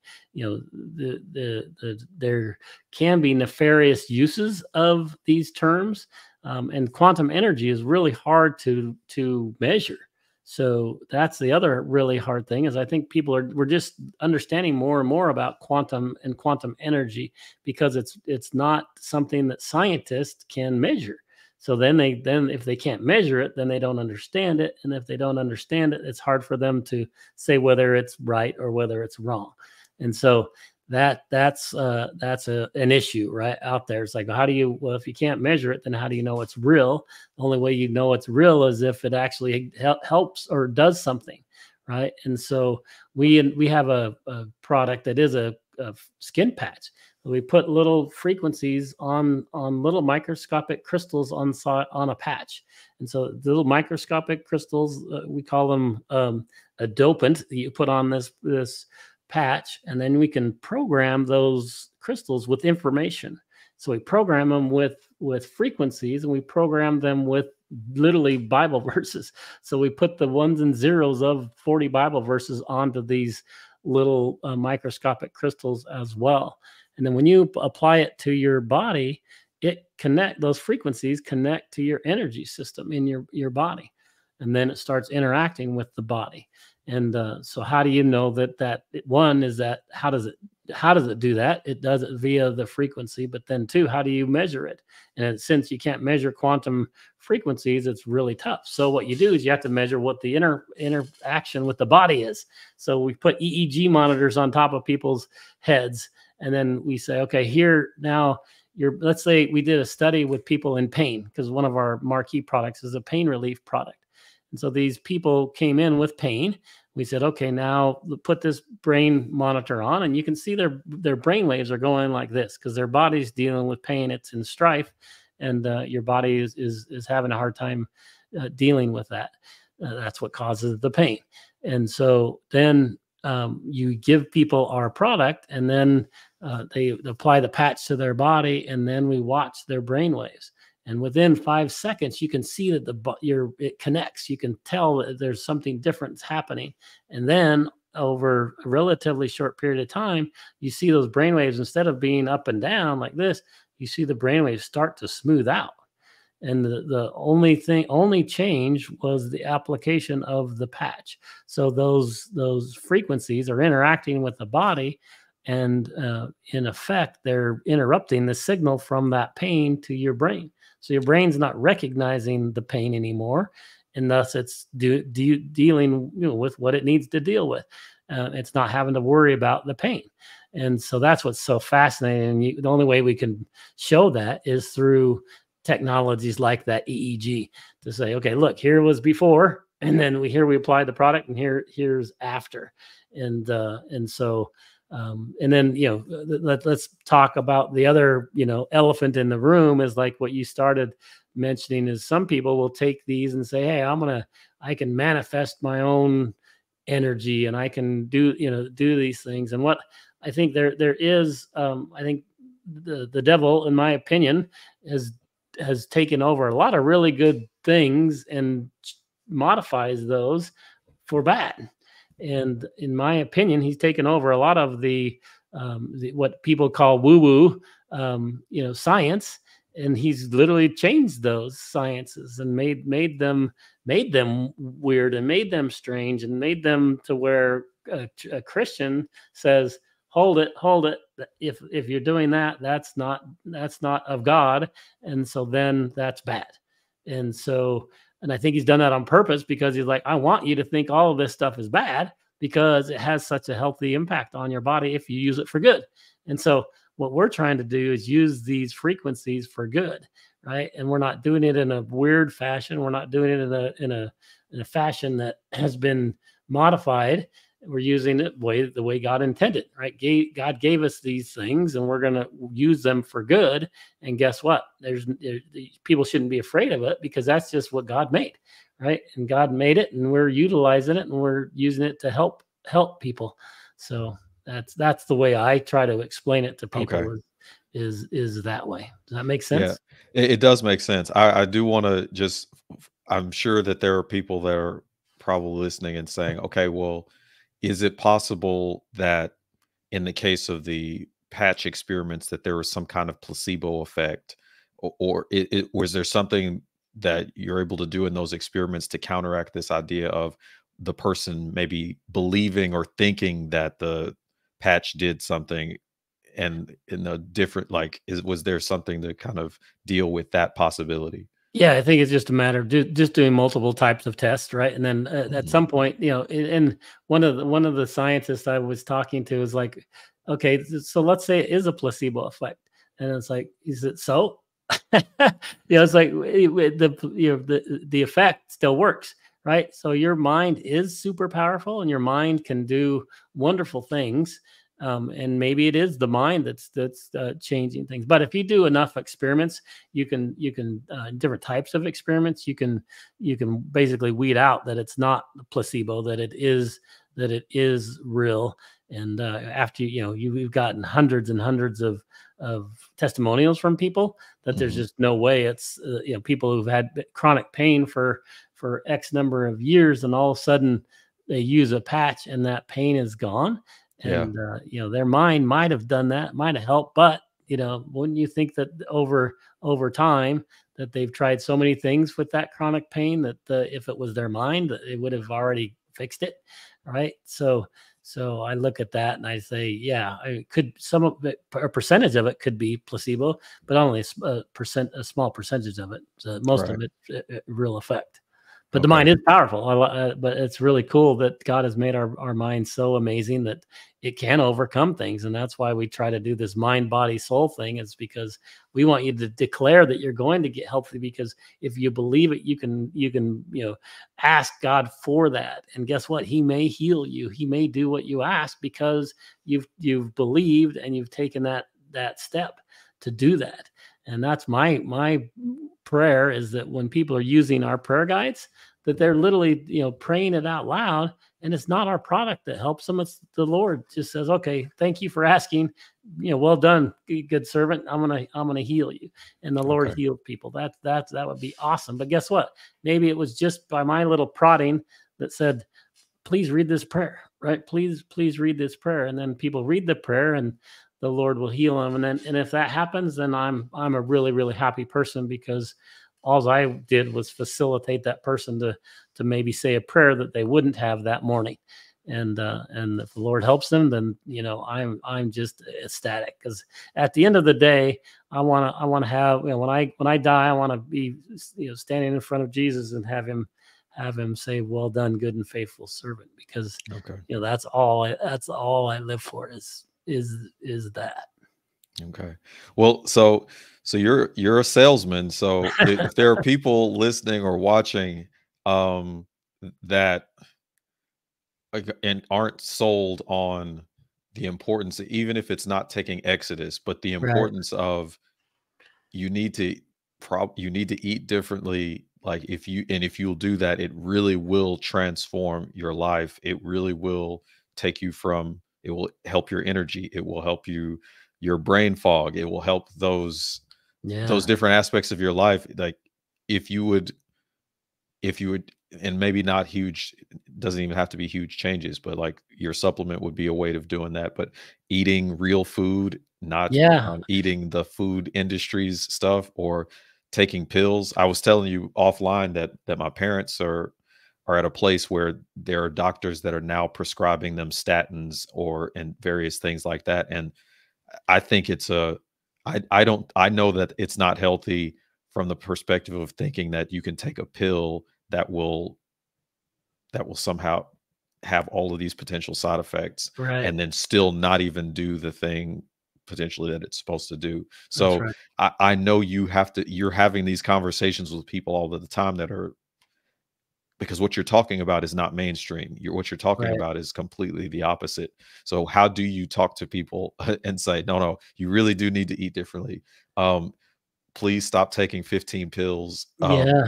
there can be nefarious uses of these terms, and quantum energy is really hard to measure. So that's the other really hard thing, is I think we're just understanding more and more about quantum and quantum energy, because it's not something that scientists can measure. So then if they can't measure it, then they don't understand it, and if they don't understand it, it's hard for them to say whether it's right or whether it's wrong. And so that's an issue right out there. It's like, how do you, well, if you can't measure it, then how do you know it's real? The only way you know it's real is if it actually helps or does something, right? And so we have a product that is a skin patch. We put little frequencies on little microscopic crystals on a patch. And so the little microscopic crystals, we call them a dopant that you put on this patch, and then we can program those crystals with information. So we program them with frequencies, and we program them with literally Bible verses. So we put the ones and zeros of 40 Bible verses onto these little microscopic crystals as well. And then when you apply it to your body, those frequencies connect to your energy system in your body, and then it starts interacting with the body. And so how do you know that one is that, how does it do that? It does it via the frequency, but then two, how do you measure it? And since you can't measure quantum frequencies, it's really tough. So what you do is you have to measure what the interaction with the body is. So we put EEG monitors on top of people's heads, and then we say, okay, here now let's say we did a study with people in pain, because one of our marquee products is a pain relief product. And so these people came in with pain. We said, okay, now put this brain monitor on, and you can see their brain waves are going like this, because their body's dealing with pain. It's in strife, and your body is having a hard time dealing with that. That's what causes the pain. And so then you give people our product, and then they apply the patch to their body, and then we watch their brain waves. And within 5 seconds, you can see that it connects. You can tell that there's something different happening. And then over a relatively short period of time, you see those brainwaves, instead of being up and down like this, you see the brainwaves start to smooth out. and the only change was the application of the patch. So those frequencies are interacting with the body, and in effect, they're interrupting the signal from that pain to your brain. So your brain's not recognizing the pain anymore, and thus it's dealing with what it needs to deal with. It's not having to worry about the pain. And so that's what's so fascinating. The only way we can show that is through technologies like that EEG, to say, okay, look, here was before, and then we apply the product, and here's after. And so and then let's talk about the other elephant in the room, is like what you started mentioning, is some people will take these and say, hey, I can manifest my own energy, and I can do these things. And what I think there is, I think the devil, in my opinion, has taken over a lot of really good things and modifies those for bad. And in my opinion, he's taken over a lot of the what people call woo woo, science, and he's literally changed those sciences and made them weird, and made them strange, and made them to where a Christian says, hold it, if you're doing that, that's not of God, and so then that's bad. And I think he's done that on purpose, because he's like, I want you to think all of this stuff is bad, because it has such a healthy impact on your body if you use it for good. And so what we're trying to do is use these frequencies for good, right? And we're not doing it in a weird fashion. We're not doing it in a fashion that has been modified. We're using it the way God intended, right? God gave us these things, and we're going to use them for good. And guess what? People shouldn't be afraid of it, because that's just what God made, right? And God made it, and we're utilizing it, and we're using it to help people. So that's the way I try to explain it to people. Okay. Is that way. Does that make sense? Yeah, it does make sense. I do want to just, I'm sure that there are people that are probably listening and saying, okay, well, is it possible that in the case of the patch experiments that there was some kind of placebo effect, or was there something that you're able to do in those experiments to counteract this idea of the person maybe believing or thinking that the patch did something, and in a different, like, was there something to kind of deal with that possibility? Yeah, I think it's just a matter of just doing multiple types of tests, right? And then at Mhm. some point, and one of the scientists I was talking to is like, okay, so let's say it is a placebo effect, and it's like, is it so? It's like the effect still works, right? So your mind is super powerful, and your mind can do wonderful things. And maybe it is the mind that's changing things. But if you do enough experiments, you can different types of experiments, you can basically weed out that it's not placebo, that it is real. And after you've gotten hundreds and hundreds of testimonials from people, that there's Mhm. just no way it's people who've had chronic pain for X number of years, and all of a sudden they use a patch and that pain is gone. Yeah. And their mind might have done that, might have helped, but wouldn't you think that over time that they've tried so many things with that chronic pain, that if it was their mind, that it would have already fixed it, right? So I look at that and I say, yeah, I could, some of it, a percentage of it could be placebo, but only a small percentage of it. So most Right. of it, real effect. But the Okay. mind is powerful. But it's really cool that God has made our mind so amazing that it can overcome things. And that's why we try to do this mind, body, soul thing, is because we want you to declare that you're going to get healthy, because if you believe it, you can ask God for that. And guess what? He may heal you. He may do what you ask, because you've believed and you've taken that step to do that. And that's my prayer, is that when people are using our prayer guides, that they're literally praying it out loud, and it's not our product that helps them, it's the Lord just says, okay, thank you for asking, well done, good servant, I'm gonna heal you. And the Lord Okay. healed people. That would be awesome. But guess what? Maybe it was just by my little prodding that said, please read this prayer, right? Please read this prayer. And then people read the prayer, and the Lord will heal them. And if that happens, then I'm a really, really happy person, because all I did was facilitate that person to maybe say a prayer that they wouldn't have that morning. And if the Lord helps them, then I'm just ecstatic, because at the end of the day, I want to have, when I die, I want to be standing in front of Jesus and have him say, "Well done, good and faithful servant," because Okay. that's all I live for is that. Okay. Well, so you're a salesman. So if there are people listening or watching that and aren't sold on the importance, even if it's not taking Exodus, but the Right. importance of you need to you need to eat differently. Like if you'll do that, it really will transform your life. It really will take you from, it will help your energy, it will help you your brain fog, it will help those Yeah. different aspects of your life. Like if you would if you would, and maybe not huge, doesn't even have to be huge changes, but like your supplement would be a way of doing that. But eating real food, not Yeah. eating the food industry's stuff or taking pills. I was telling you offline that my parents are at a place where there are doctors that are now prescribing them statins or and various things like that. And I think it's a I don't I know that it's not healthy from the perspective of thinking that you can take a pill that will somehow have all of these potential side effects Right. and then still not even do the thing potentially that it's supposed to do. That's So right. I know you're having these conversations with people all the time that are, because what you're talking about is not mainstream. What you're talking Right. about is completely the opposite. So how do you talk to people and say, no, no, you really do need to eat differently. Um, please stop taking 15 pills. Yeah.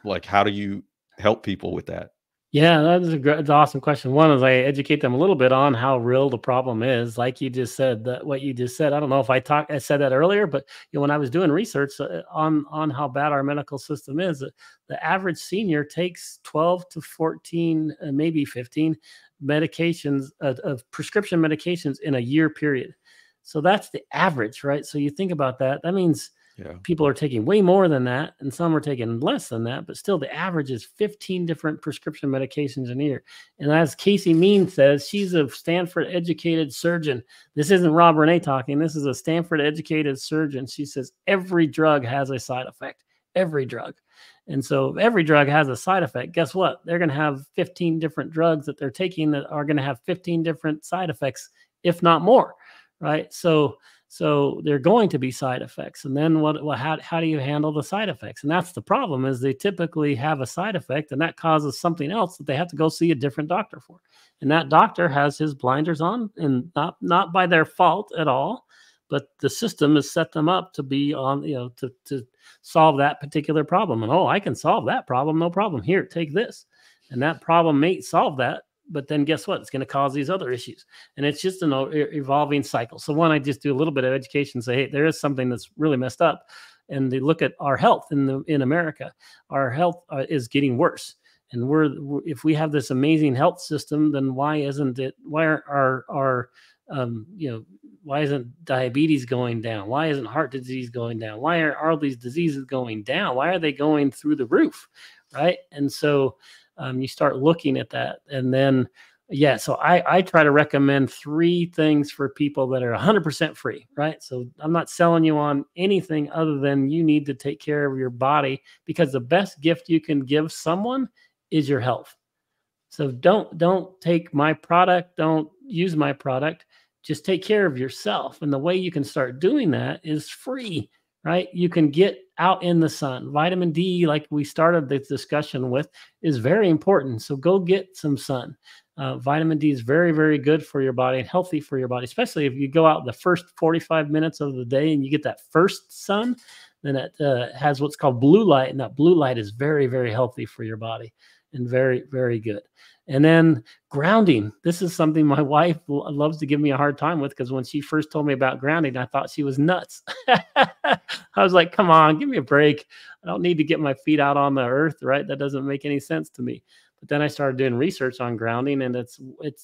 Like, how do you help people with that? Yeah, that's an awesome question. One is I educate them a little bit on how real the problem is. Like you just said, that what you just said. I don't know if I said that earlier, but when I was doing research on how bad our medical system is, the average senior takes 12 to 14, maybe 15 medications of prescription medications in a year period. So that's the average, right? So you think about that. That means Yeah. people are taking way more than that, and some are taking less than that, but still the average is 15 different prescription medications in a year. And as Casey Mean says, she's a Stanford educated surgeon. This isn't Rob Rene talking. This is a Stanford educated surgeon. She says every drug has a side effect, every drug. And so if every drug has a side effect, guess what? They're going to have 15 different drugs that they're taking that are going to have 15 different side effects, if not more. Right. So they're going to be side effects. And then how do you handle the side effects? And that's the problem, is they typically have a side effect and that causes something else that they have to go see a different doctor for. And that doctor has his blinders on, and not by their fault at all, but the system has set them up to be on, to solve that particular problem. And I can solve that problem, no problem. Here, take this. And that problem may solve that, but then guess what? It's going to cause these other issues. And it's just an evolving cycle. So one, I just do a little bit of education, say, hey, there is something that's really messed up. And they look at our health in America. Our health is getting worse. And if we have this amazing health system, then why isn't it? Why are our why isn't diabetes going down? Why isn't heart disease going down? Why are all these diseases going down? Why are they going through the roof? Right. And so you start looking at that. And then, so I try to recommend 3 things for people that are 100% free, right? So I'm not selling you on anything other than you need to take care of your body, because the best gift you can give someone is your health. So don't take my product, don't use my product, just take care of yourself. And the way you can start doing that is free, right? You can get out in the sun. Vitamin D, like we started the discussion with, is very important. So go get some sun. Vitamin D is very, very good for your body and healthy for your body, especially if you go out the first 45 minutes of the day and you get that first sun. Then it has what's called blue light, and that blue light is very, very healthy for your body and very, very good. And then grounding. This is something my wife loves to give me a hard time with, because when she first told me about grounding, I thought she was nuts. I was like, come on, give me a break. I don't need to get my feet out on the earth, right? That doesn't make any sense to me. But then I started doing research on grounding, and it's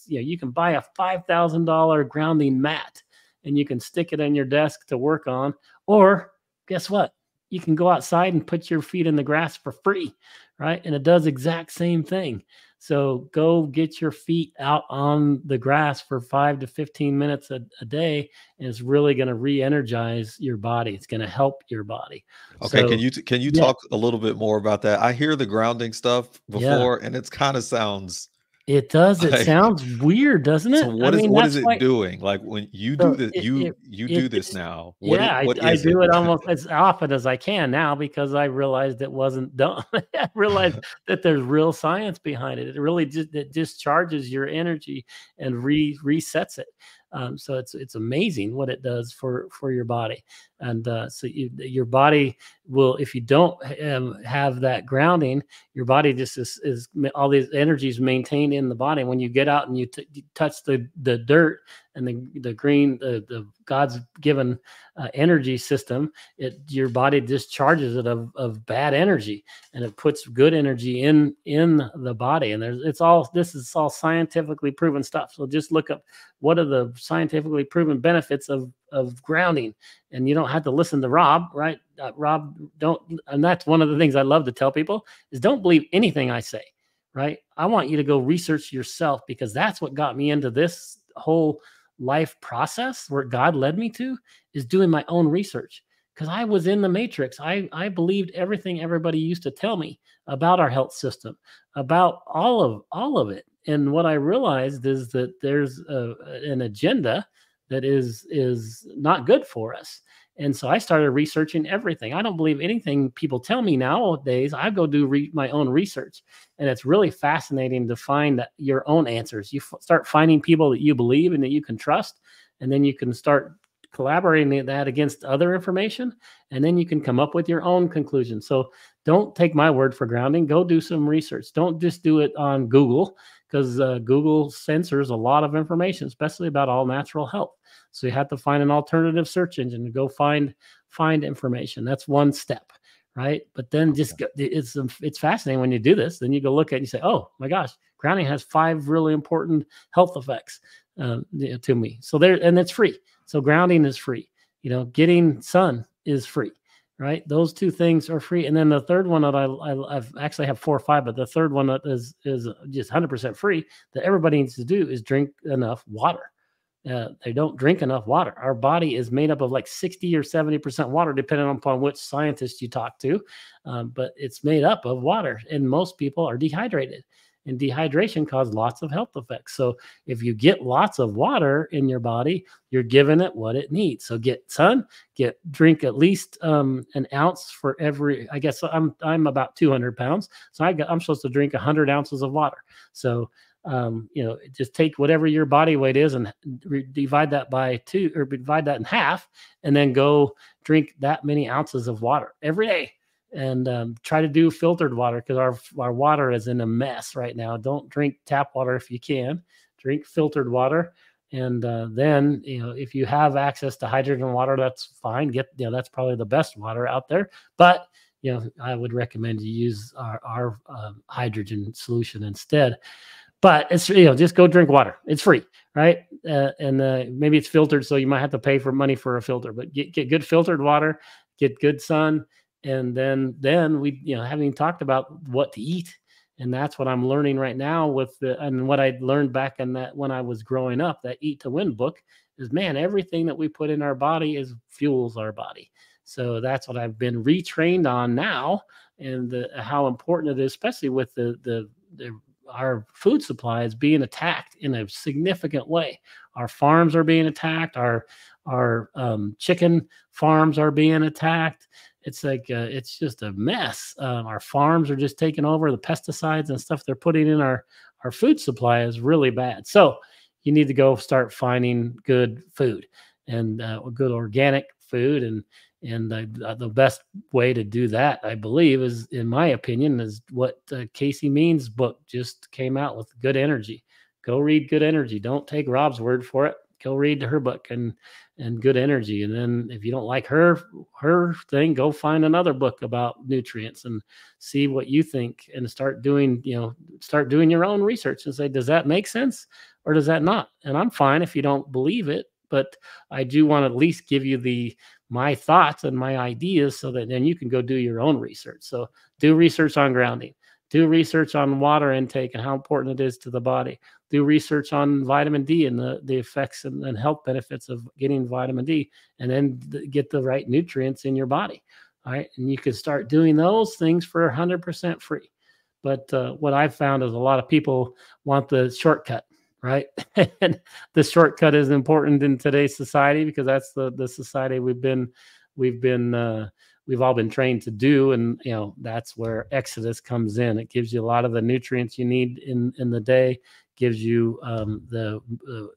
you can buy a $5,000 grounding mat and you can stick it in your desk to work on. Or guess what? you can go outside and put your feet in the grass for free, right? And it does exact same thing. So go get your feet out on the grass for 5 to 15 minutes a day, and it's really going to re-energize your body. It's going to help your body. Okay, So can you yeah, talk a little bit more about that? I hear the grounding stuff yeah, before, and it's kind of sounds it does. It like, sounds weird, doesn't so it? I mean, what is that's it why. doing? Like when you do So this, you do this it's now. yeah, What I is it? do it almost as often as I can now because I realized it wasn't done. I realized that there's real science behind it. It really just it discharges your energy and resets it. So it's amazing what it does for your body, and your body will, if you don't have that grounding, your body just all these energies maintained in the body. When you get out and you touch the dirt and the green, the God's given energy system, your body discharges it of bad energy, and it puts good energy in the body. And this is all scientifically proven stuff. So just look up what are the scientifically proven benefits of grounding, and you don't have to listen to Rob, right? Rob, don't. And that's one of the things I love to tell people is don't believe anything I say. Right? I want you to go research yourself, because that's what got me into this whole life process where God led me to, is doing my own research, because I was in the matrix. I believed everything everybody used to tell me about our health system, about all of it. And what I realized is that there's an agenda that is not good for us. And so I started researching everything. I don't believe anything people tell me nowadays. I go do my own research, and it's really fascinating to find your own answers. You start finding people that you believe and that you can trust, and then you can start collaborating that against other information, and then you can come up with your own conclusion. So don't take my word for grounding. Go do some research. Don't just do it on Google, because Google censors a lot of information, especially about all natural health. So you have to find an alternative search engine to go find information. That's one step, right? But then it's fascinating when you do this. Then you go look at it and you say, oh my gosh, grounding has 5 really important health effects to me. So and it's free. So grounding is free. Getting sun is free, right? Those 2 things are free. And then the third one that I've actually have 4 or 5, but the third one that is just 100% free that everybody needs to do is drink enough water. They don't drink enough water. Our body is made up of like 60 or 70% water, depending upon which scientist you talk to. But it's made up of water, and most people are dehydrated. And dehydration causes lots of health effects. So if you get lots of water in your body, you're giving it what it needs. So drink at least an ounce for every. I guess I'm about 200 pounds, so I'm supposed to drink 100 ounces of water. So just take whatever your body weight is and divide that by 2, or divide that in half, and then go drink that many ounces of water every day. And try to do filtered water, because our water is in a mess right now. Don't drink tap water if you can. Drink filtered water. And then, if you have access to hydrogen water, that's fine. That's probably the best water out there. But I would recommend you use our hydrogen solution instead. But it's just go drink water. It's free, right? And maybe it's filtered, so you might have to pay for money for a filter. But get good filtered water, get good sun, and then we having talked about what to eat, and that's what I'm learning right now and what I learned back in that when I was growing up, that Eat to Win book, is, man, everything that we put in our body fuels our body. So that's what I've been retrained on now, and how important it is, especially with our food supply is being attacked in a significant way. Our farms are being attacked. Our chicken farms are being attacked. It's like it's just a mess. Our farms are just taking over. The pesticides and stuff they're putting in our food supply is really bad. So you need to go start finding good food and good organic food. And the best way to do that, I believe, is, in my opinion, is what Casey Means' book just came out with, Good Energy. Go read Good Energy. Don't take Rob's word for it. Go read her book and Good Energy. And then if you don't like her thing, go find another book about nutrients and see what you think, and start doing your own research and say, does that make sense or does that not? And I'm fine if you don't believe it. but I do want to at least give you my thoughts and my ideas so that then you can go do your own research. So do research on grounding, do research on water intake and how important it is to the body, do research on vitamin D and the effects and health benefits of getting vitamin D, and then get the right nutrients in your body. All right. And you can start doing those things for 100% free. But what I've found is a lot of people want the shortcut, right? And the shortcut is important in today's society because that's the society we've all been trained to do, and that's where Exodus comes in. It gives you a lot of the nutrients you need in the day, gives you the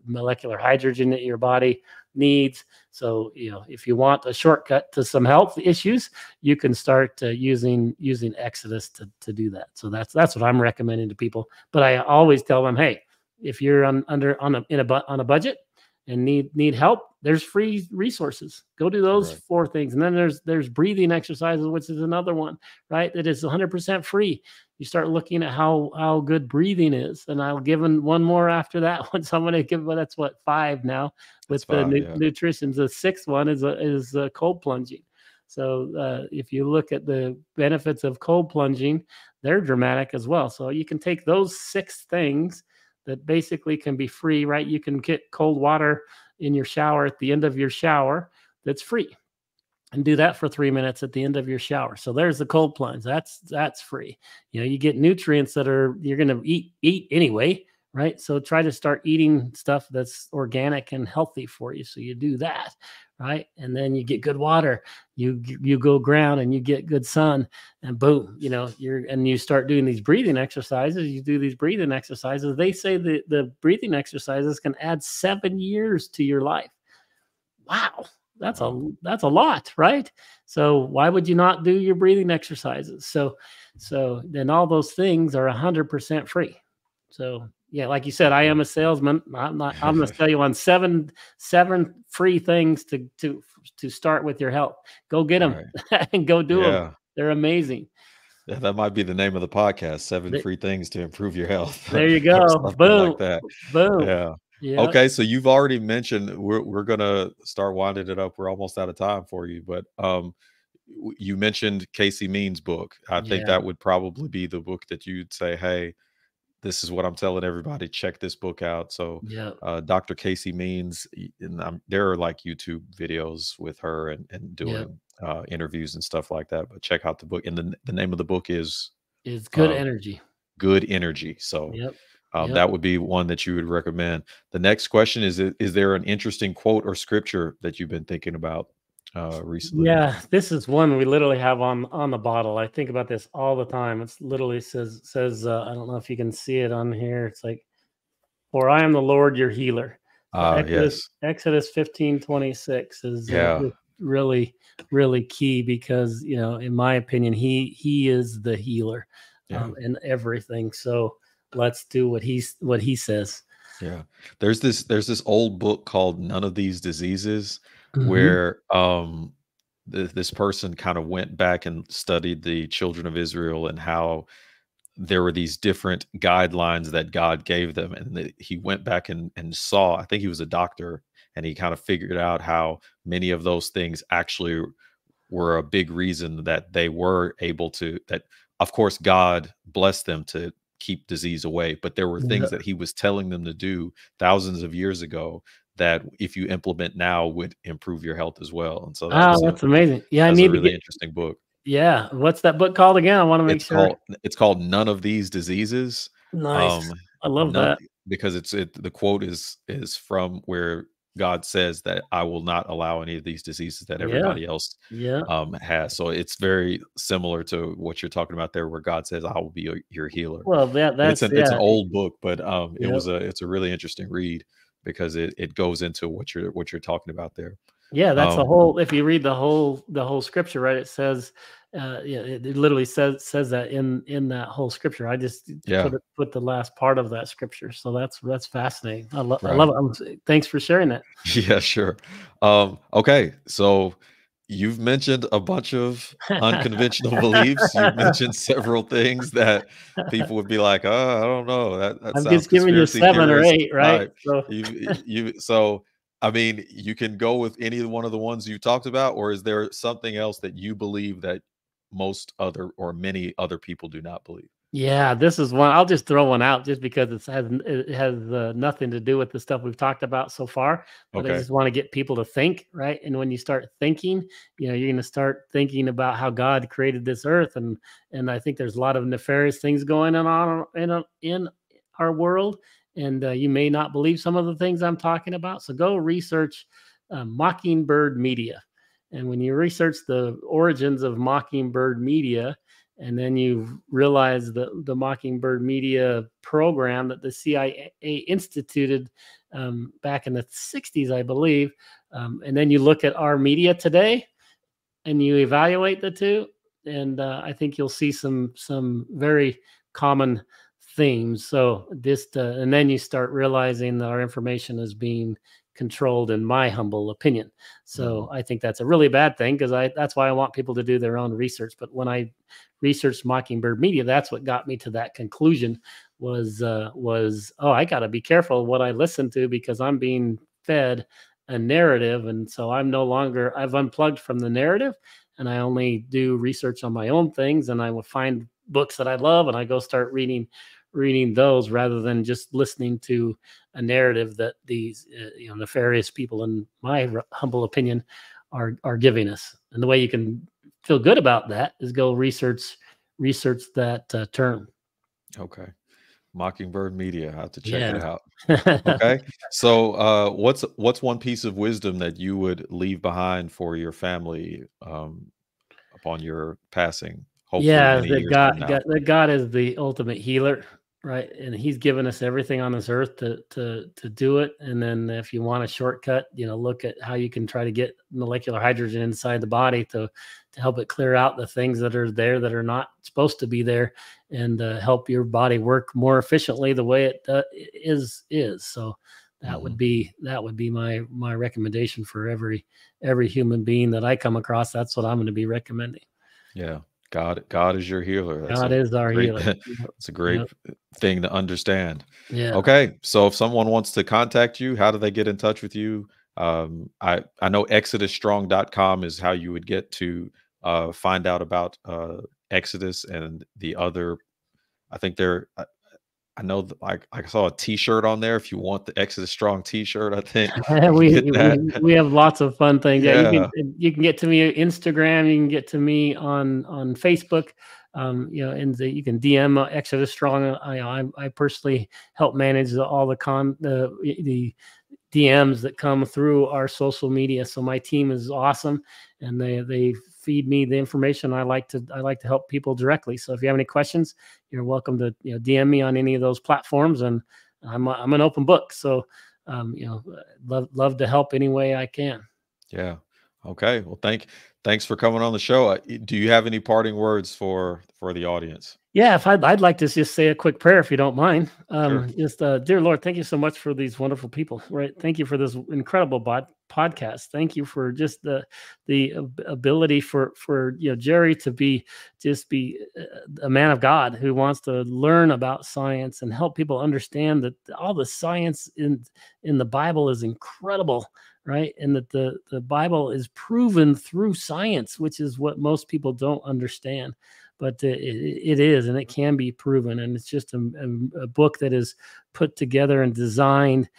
molecular hydrogen that your body needs. So if you want a shortcut to some health issues, you can start using Exodus to do that. So that's what I'm recommending to people. But I always tell them, hey, if you're on a budget and need help, there's free resources. Go do those 4 things. And then there's breathing exercises, which is another one, right? That is 100% free. You start looking at how good breathing is. And I'll give one more after that one. So I'm going to give, that's what, 5 now with the nutrition. The 6th one is cold plunging. So if you look at the benefits of cold plunging, they're dramatic as well. So you can take those 6 things that basically can be free, right? You can get cold water in your shower at the end of your shower that's free, and do that for 3 minutes at the end of your shower. So there's the cold plunge. That's free. You get nutrients that you're going to eat anyway, right? So try to start eating stuff that's organic and healthy for you. So you do that, right? And then you get good water. You go ground and you get good sun, and boom, you start doing these breathing exercises. You do these breathing exercises. They say that the breathing exercises can add 7 years to your life. Wow. That's a lot, right? So why would you not do your breathing exercises? So then all those things are 100% free. So yeah, like you said, I am a salesman. I'm going to tell you on seven free things to start with your health. Go get them and go do them. They're amazing. Yeah, that might be the name of the podcast, 7 free things to improve your health. There you go. Boom. Like that. Boom. Yeah. Yep. Okay, so you've already mentioned we're gonna start winding it up. We're almost out of time for you, but you mentioned Casey Means' book. I think that would probably be the book that you'd say, hey, this is what I'm telling everybody. Check this book out. So Dr. Casey Means, and there are like YouTube videos with her and doing interviews and stuff like that. But check out the book. And the name of the book is Good Energy. Good Energy. So that would be one that you would recommend. The next question is there an interesting quote or scripture that you've been thinking about recently? Yeah, this is one we literally have on the bottle. I think about this all the time. It's literally says I don't know if you can see it on here. It's like, "For I am the Lord your healer." Exodus 15:26 is really, really key because in my opinion, he is the healer in everything. So let's do what he says. Yeah. There's this old book called None of These Diseases, where this person kind of went back and studied the children of Israel and how there were these different guidelines that God gave them. And he went back and saw, I think he was a doctor, and he kind of figured out how many of those things actually were a big reason that they were able to, that of course God blessed them to keep disease away, but there were things that he was telling them to do thousands of years ago that if you implement now would improve your health as well. And so that's amazing. Yeah, I need a really interesting book. Yeah, what's that book called again? I want to make sure. It's called None of These Diseases. Nice. I love that because the quote is from where God says that I will not allow any of these diseases that everybody else has. So it's very similar to what you're talking about there, where God says, I will be your healer. Well, it's an old book, but it's a really interesting read because it goes into what you're talking about there. Yeah, that's the whole. If you read the whole scripture, right? It says, it literally says that in that whole scripture. I just put the last part of that scripture. So that's fascinating. I love it. Thanks for sharing that. Yeah, sure. Okay, so you've mentioned a bunch of unconventional beliefs. You've mentioned several things that people would be like, "Oh, I don't know." That I'm just giving you 7 or 8, right? So I mean, you can go with any one of the ones you talked about, or is there something else that you believe that most other or many other people do not believe? Yeah, this is one. I'll just throw one out just because it has nothing to do with the stuff we've talked about so far. But I Okay. just want to get people to think, right? And when you start thinking, you're going to start thinking about how God created this earth, and I think there's a lot of nefarious things going on in our world, and you may not believe some of the things I'm talking about. So go research Mockingbird Media, and when you research the origins of Mockingbird Media and then you realize the Mockingbird Media program that the CIA instituted back in the 60s, I believe. And then you look at our media today and you evaluate the two, and I think you'll see some very common themes. So and then you start realizing that our information is being controlled, in my humble opinion. Mhm. So I think that's a really bad thing because that's why I want people to do their own research. But when I researched Mockingbird Media, that's what got me to that conclusion. Was oh, I got to be careful what I listen to because I'm being fed a narrative, and so I've unplugged from the narrative, and I only do research on my own things, and I will find books that I love and I go start reading those rather than just listening to a narrative that these nefarious people, in my humble opinion, are giving us. And the way you can feel good about that is go research that term. Okay. Mockingbird Media. I have to check it Yeah. out. Okay. So, what's one piece of wisdom that you would leave behind for your family upon your passing, hopefully Yeah, many years from now? that God is the ultimate healer, right? And He's given us everything on this earth to do it. And then if you want a shortcut, look at how you can try to get molecular hydrogen inside the body to help it clear out the things that are there that are not supposed to be there, and help your body work more efficiently the way it is. So Mhm. that would be my recommendation for every human being that I come across. That's what I'm going to be recommending. Yeah. God is your healer. That's God a is our great healer. Yep, that's a great yep, thing to understand. yeah. Okay. So if someone wants to contact you, how do they get in touch with you? I know exodusstrong.com is how you would get to find out about Exodus and the other. I think I know like I saw a t-shirt on there if you want the Exodus Strong t-shirt, I think you can get that. We have lots of fun things. Yeah, Yeah. you can get to me on Instagram. You can get to me on Facebook. And you can DM Exodus Strong. I personally help manage all the DMs that come through our social media. So my team is awesome, and they feed me the information. I like to help people directly. So if you have any questions, you're welcome to DM me on any of those platforms, and I'm an open book. So love to help any way I can. Yeah. Okay. Well, thanks for coming on the show. Do you have any parting words for the audience? Yeah, if I'd like to just say a quick prayer, if you don't mind. Sure. Just dear Lord, thank you so much for these wonderful people. Right, thank you for this incredible podcast. Thank you for just the ability for Jerry to be a man of God who wants to learn about science and help people understand that all the science in the Bible is incredible. Right, and that the Bible is proven through science, which is what most people don't understand, but it is, and it can be proven, and it's just a book that is put together and designed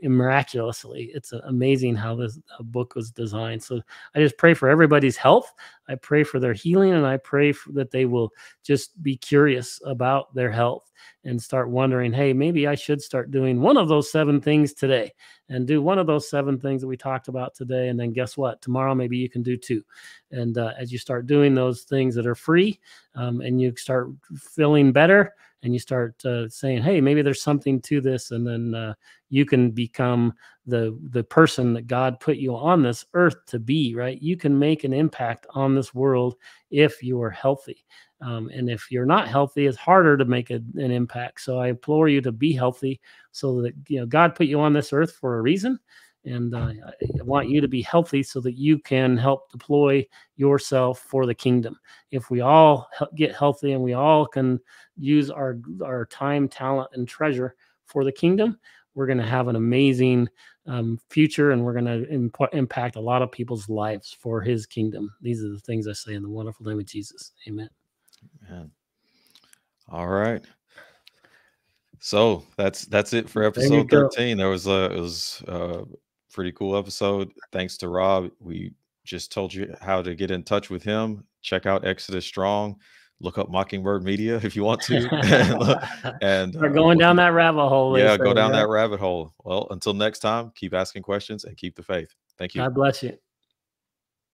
miraculously. It's amazing how this book was designed. So I just pray for everybody's health. I pray for their healing, and I pray that they will just be curious about their health and start wondering, hey, maybe I should start doing one of those 7 things today, and do one of those 7 things that we talked about today, and then guess what, tomorrow maybe you can do 2. And as you start doing those things that are free, and you start feeling better, and you start saying, hey, maybe there's something to this, and then you can become the person that God put you on this earth to be. Right, you can make an impact on this world if you are healthy. And if you're not healthy, it's harder to make an impact. So I implore you to be healthy, so that God put you on this earth for a reason, and I want you to be healthy so that you can help deploy yourself for the kingdom. If we all get healthy and we all can use our time, talent, and treasure for the kingdom, we're going to have an amazing future, and we're going to impact a lot of people's lives for his kingdom. These are the things I say in the wonderful name of Jesus. Amen. Man. All right. So that's it for There you episode go. 13. It was a pretty cool episode. Thanks to Rob. We just told you how to get in touch with him. Check out Exodus Strong. Look up Mockingbird Media if you want to. and We're going down that rabbit hole. Yeah, go down that rabbit hole. Well, until next time, keep asking questions and keep the faith. Thank you. God bless you.